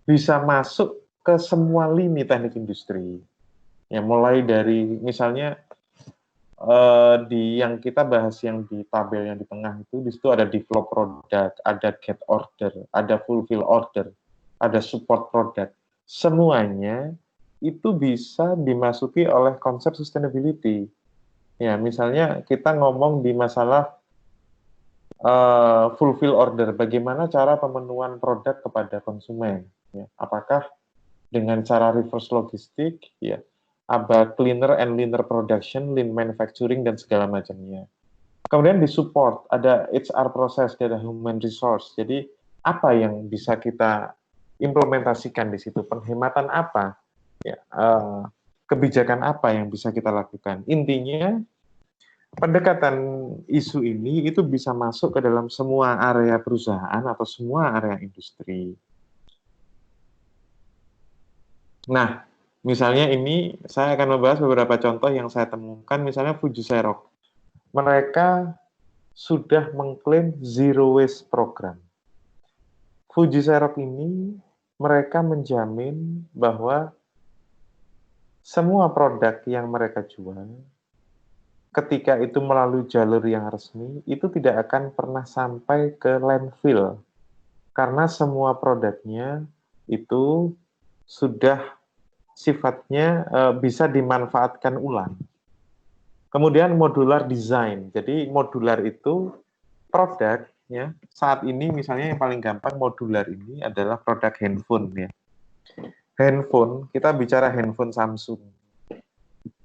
bisa masuk ke semua lini teknik industri. Ya, mulai dari misalnya di yang kita bahas yang di tabel yang di tengah itu, di situ ada develop product, ada get order, ada fulfill order, ada support product. Semuanya itu bisa dimasuki oleh konsep sustainability. Ya, misalnya kita ngomong di masalah fulfill order, bagaimana cara pemenuhan produk kepada konsumen. Ya, apakah dengan cara reverse logistik, ya, ada cleaner and leaner production, lean manufacturing, dan segala macamnya. Kemudian di support, ada HR proses, ada human resource. Jadi apa yang bisa kita implementasikan di situ? Penghematan apa? Ya, kebijakan apa yang bisa kita lakukan? Intinya, pendekatan isu ini itu bisa masuk ke dalam semua area perusahaan atau semua area industri. Nah, misalnya ini saya akan membahas beberapa contoh yang saya temukan, misalnya Fuji Xerox. Mereka sudah mengklaim Zero Waste Program. Fuji Xerox ini mereka menjamin bahwa semua produk yang mereka jual, ketika itu melalui jalur yang resmi, itu tidak akan pernah sampai ke landfill. Karena semua produknya itu sudah sifatnya bisa dimanfaatkan ulang. Kemudian modular design. Jadi modular itu produk ya. Saat ini misalnya yang paling gampang modular ini adalah produk handphone ya. Handphone, kita bicara handphone Samsung.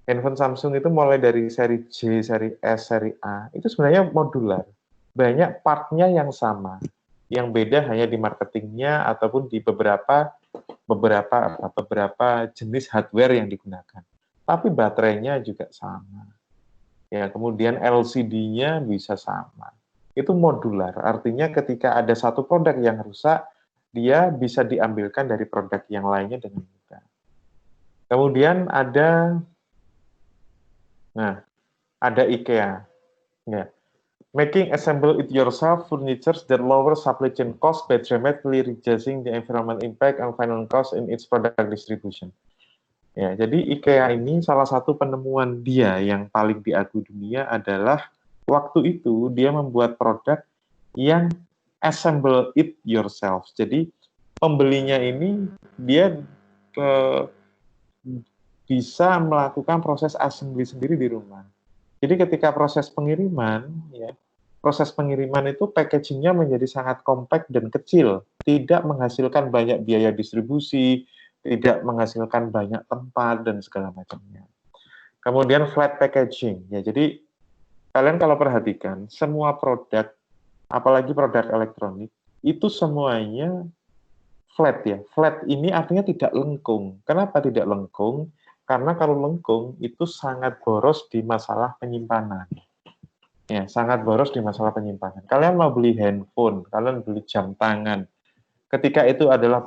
Handphone Samsung itu mulai dari seri J, seri S, seri A. Itu sebenarnya modular. Banyak partnya yang sama. Yang beda hanya di marketingnya ataupun di beberapa jenis hardware yang digunakan. Tapi baterainya juga sama. Ya, kemudian LCD-nya bisa sama. Itu modular. Artinya ketika ada satu produk yang rusak, dia bisa diambilkan dari produk yang lainnya dengan mudah. Kemudian ada IKEA. Ya. Making assemble it yourself furniture that lower supply chain cost by dramatically reducing the environmental impact and final cost in its product distribution. Ya, jadi IKEA ini salah satu penemuan dia yang paling diakui dunia adalah waktu itu dia membuat produk yang assemble it yourself. Jadi pembelinya ini dia bisa melakukan proses assembly sendiri di rumah. Jadi ketika proses pengiriman, ya, proses pengiriman itu packaging-nya menjadi sangat compact dan kecil, tidak menghasilkan banyak biaya distribusi, tidak menghasilkan banyak tempat dan segala macamnya. Kemudian flat packaging, ya, jadi kalian kalau perhatikan, semua produk, apalagi produk elektronik, itu semuanya flat ya. Flat ini artinya tidak lengkung. Kenapa tidak lengkung? Karena kalau lengkung itu sangat boros di masalah penyimpanan. Ya, sangat boros di masalah penyimpanan. Kalian mau beli handphone, kalian beli jam tangan. Ketika itu adalah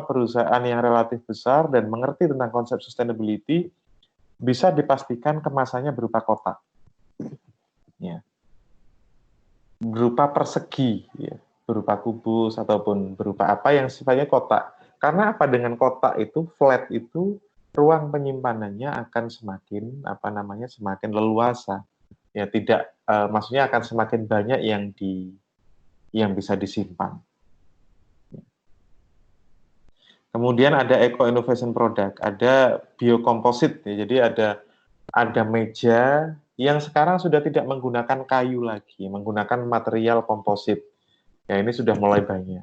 perusahaan yang relatif besar dan mengerti tentang konsep sustainability, bisa dipastikan kemasannya berupa kotak. Ya. Berupa persegi, ya. Berupa kubus ataupun berupa apa yang sifatnya kotak. Karena apa, dengan kotak itu, flat itu, ruang penyimpanannya akan semakin semakin leluasa. Ya, tidak maksudnya akan semakin banyak yang bisa disimpan. Kemudian ada eco innovation product, ada biocomposite, ya, jadi ada meja yang sekarang sudah tidak menggunakan kayu lagi, menggunakan material komposit. Ya, ini sudah mulai banyak.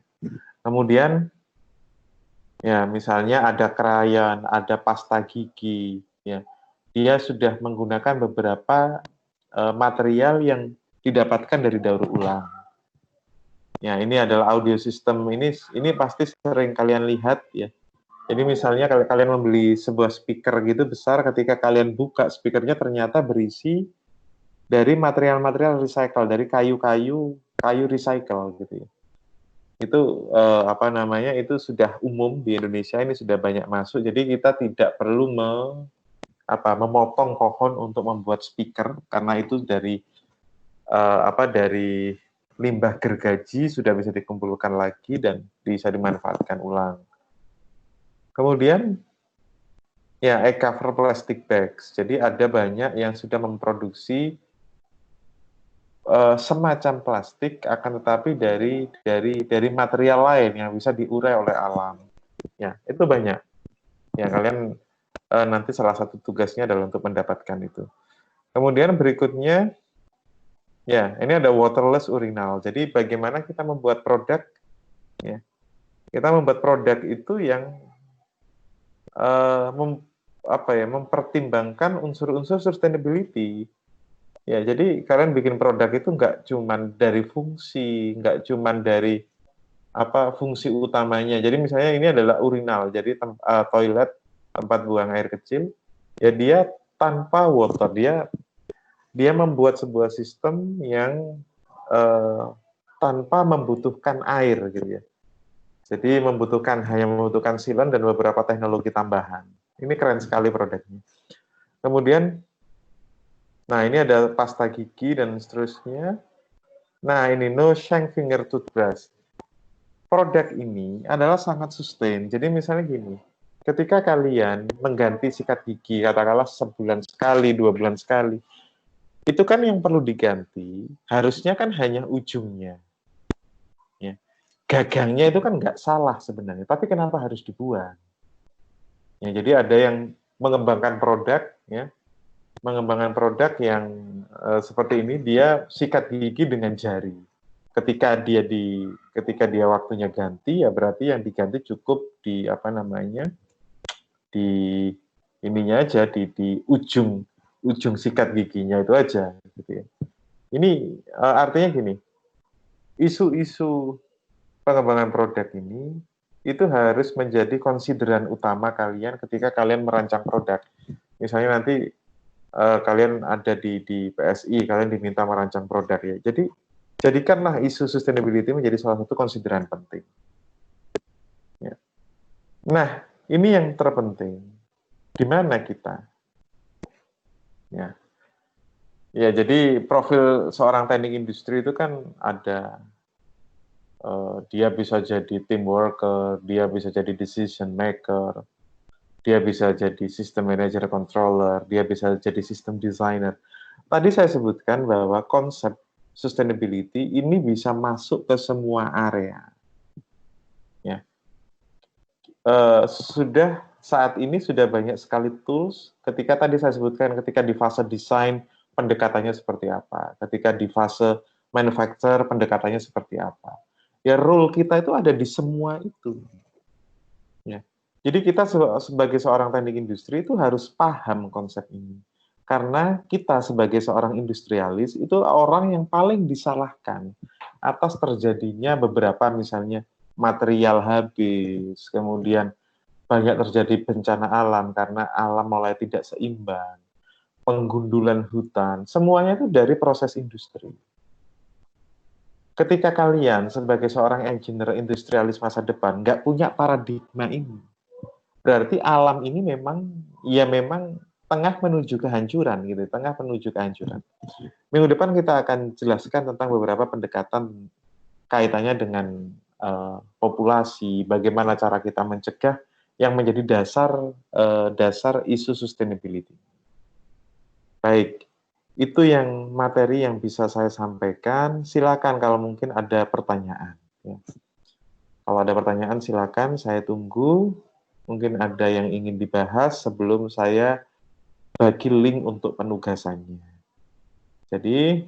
Kemudian ya misalnya ada krayon, ada pasta gigi, ya. Dia sudah menggunakan beberapa material yang didapatkan dari daur ulang. Ya, ini adalah audio system. Ini pasti sering kalian lihat ya. Jadi misalnya kalau kalian membeli sebuah speaker gitu besar, ketika kalian buka speakernya ternyata berisi dari material-material recycle, dari kayu recycle gitu ya. Itu itu sudah umum di Indonesia, ini sudah banyak masuk. Jadi kita tidak perlu memotong pohon untuk membuat speaker karena itu dari limbah gergaji sudah bisa dikumpulkan lagi dan bisa dimanfaatkan ulang. Kemudian ya e-cover plastic bags. Jadi ada banyak yang sudah memproduksi semacam plastik akan tetapi dari material lain yang bisa diurai oleh alam. Ya, itu banyak. Ya, kalian nanti salah satu tugasnya adalah untuk mendapatkan itu. Kemudian berikutnya ya, ini ada waterless urinal. Jadi bagaimana kita membuat produk ya. Kita membuat produk itu yang mempertimbangkan unsur-unsur sustainability. Ya, jadi kalian bikin produk itu nggak cuman dari fungsi, nggak cuman dari fungsi utamanya. Jadi misalnya ini adalah urinal, jadi toilet, tempat buang air kecil. Ya dia tanpa water, dia membuat sebuah sistem yang tanpa membutuhkan air gitu ya. Jadi hanya membutuhkan silen dan beberapa teknologi tambahan. Ini keren sekali produknya. Kemudian, nah ini ada pasta gigi dan seterusnya. Nah ini no shank finger toothbrush. Produk ini adalah sangat sustain. Jadi misalnya gini, ketika kalian mengganti sikat gigi, katakanlah sebulan sekali, 2 bulan sekali, itu kan yang perlu diganti, harusnya kan hanya ujungnya. Ya. Gagangnya itu kan nggak salah sebenarnya, tapi kenapa harus dibuang? Ya, jadi ada yang mengembangkan produk, ya, yang seperti ini, dia sikat gigi dengan jari. Ketika dia waktunya ganti, ya berarti yang diganti cukup di ujung sikat giginya itu aja. Gitu ya. Ini artinya gini, isu-isu pengembangan produk ini itu harus menjadi konsideran utama kalian ketika kalian merancang produk. Misalnya nanti kalian ada di PSI, kalian diminta merancang produk ya. Jadi jadikanlah isu sustainability menjadi salah satu konsideran penting. Ya. Nah, ini yang terpenting. Di mana kita? Ya. Ya, jadi profil seorang teknik industri itu kan ada dia bisa jadi team worker, dia bisa jadi decision maker, dia bisa jadi system manager controller, dia bisa jadi system designer. Tadi saya sebutkan bahwa konsep sustainability ini bisa masuk ke semua area. Ya. Saat ini sudah banyak sekali tools, ketika tadi saya sebutkan ketika di fase desain pendekatannya seperti apa, ketika di fase manufacture pendekatannya seperti apa. Ya role kita itu ada di semua itu. Ya. Jadi kita sebagai seorang teknik industri itu harus paham konsep ini. Karena kita sebagai seorang industrialis itu orang yang paling disalahkan atas terjadinya beberapa misalnya material habis, kemudian banyak terjadi bencana alam karena alam mulai tidak seimbang, penggundulan hutan, semuanya itu dari proses industri. Ketika kalian sebagai seorang engineer industrialis masa depan nggak punya paradigma ini, berarti alam ini memang tengah menuju kehancuran gitu, tengah menuju kehancuran. Minggu depan kita akan jelaskan tentang beberapa pendekatan kaitannya dengan populasi, bagaimana cara kita mencegah yang menjadi dasar isu sustainability. Baik, itu yang materi yang bisa saya sampaikan. Silakan kalau mungkin ada pertanyaan. Ya. Kalau ada pertanyaan silakan, saya tunggu. Mungkin ada yang ingin dibahas sebelum saya bagi link untuk penugasannya. Jadi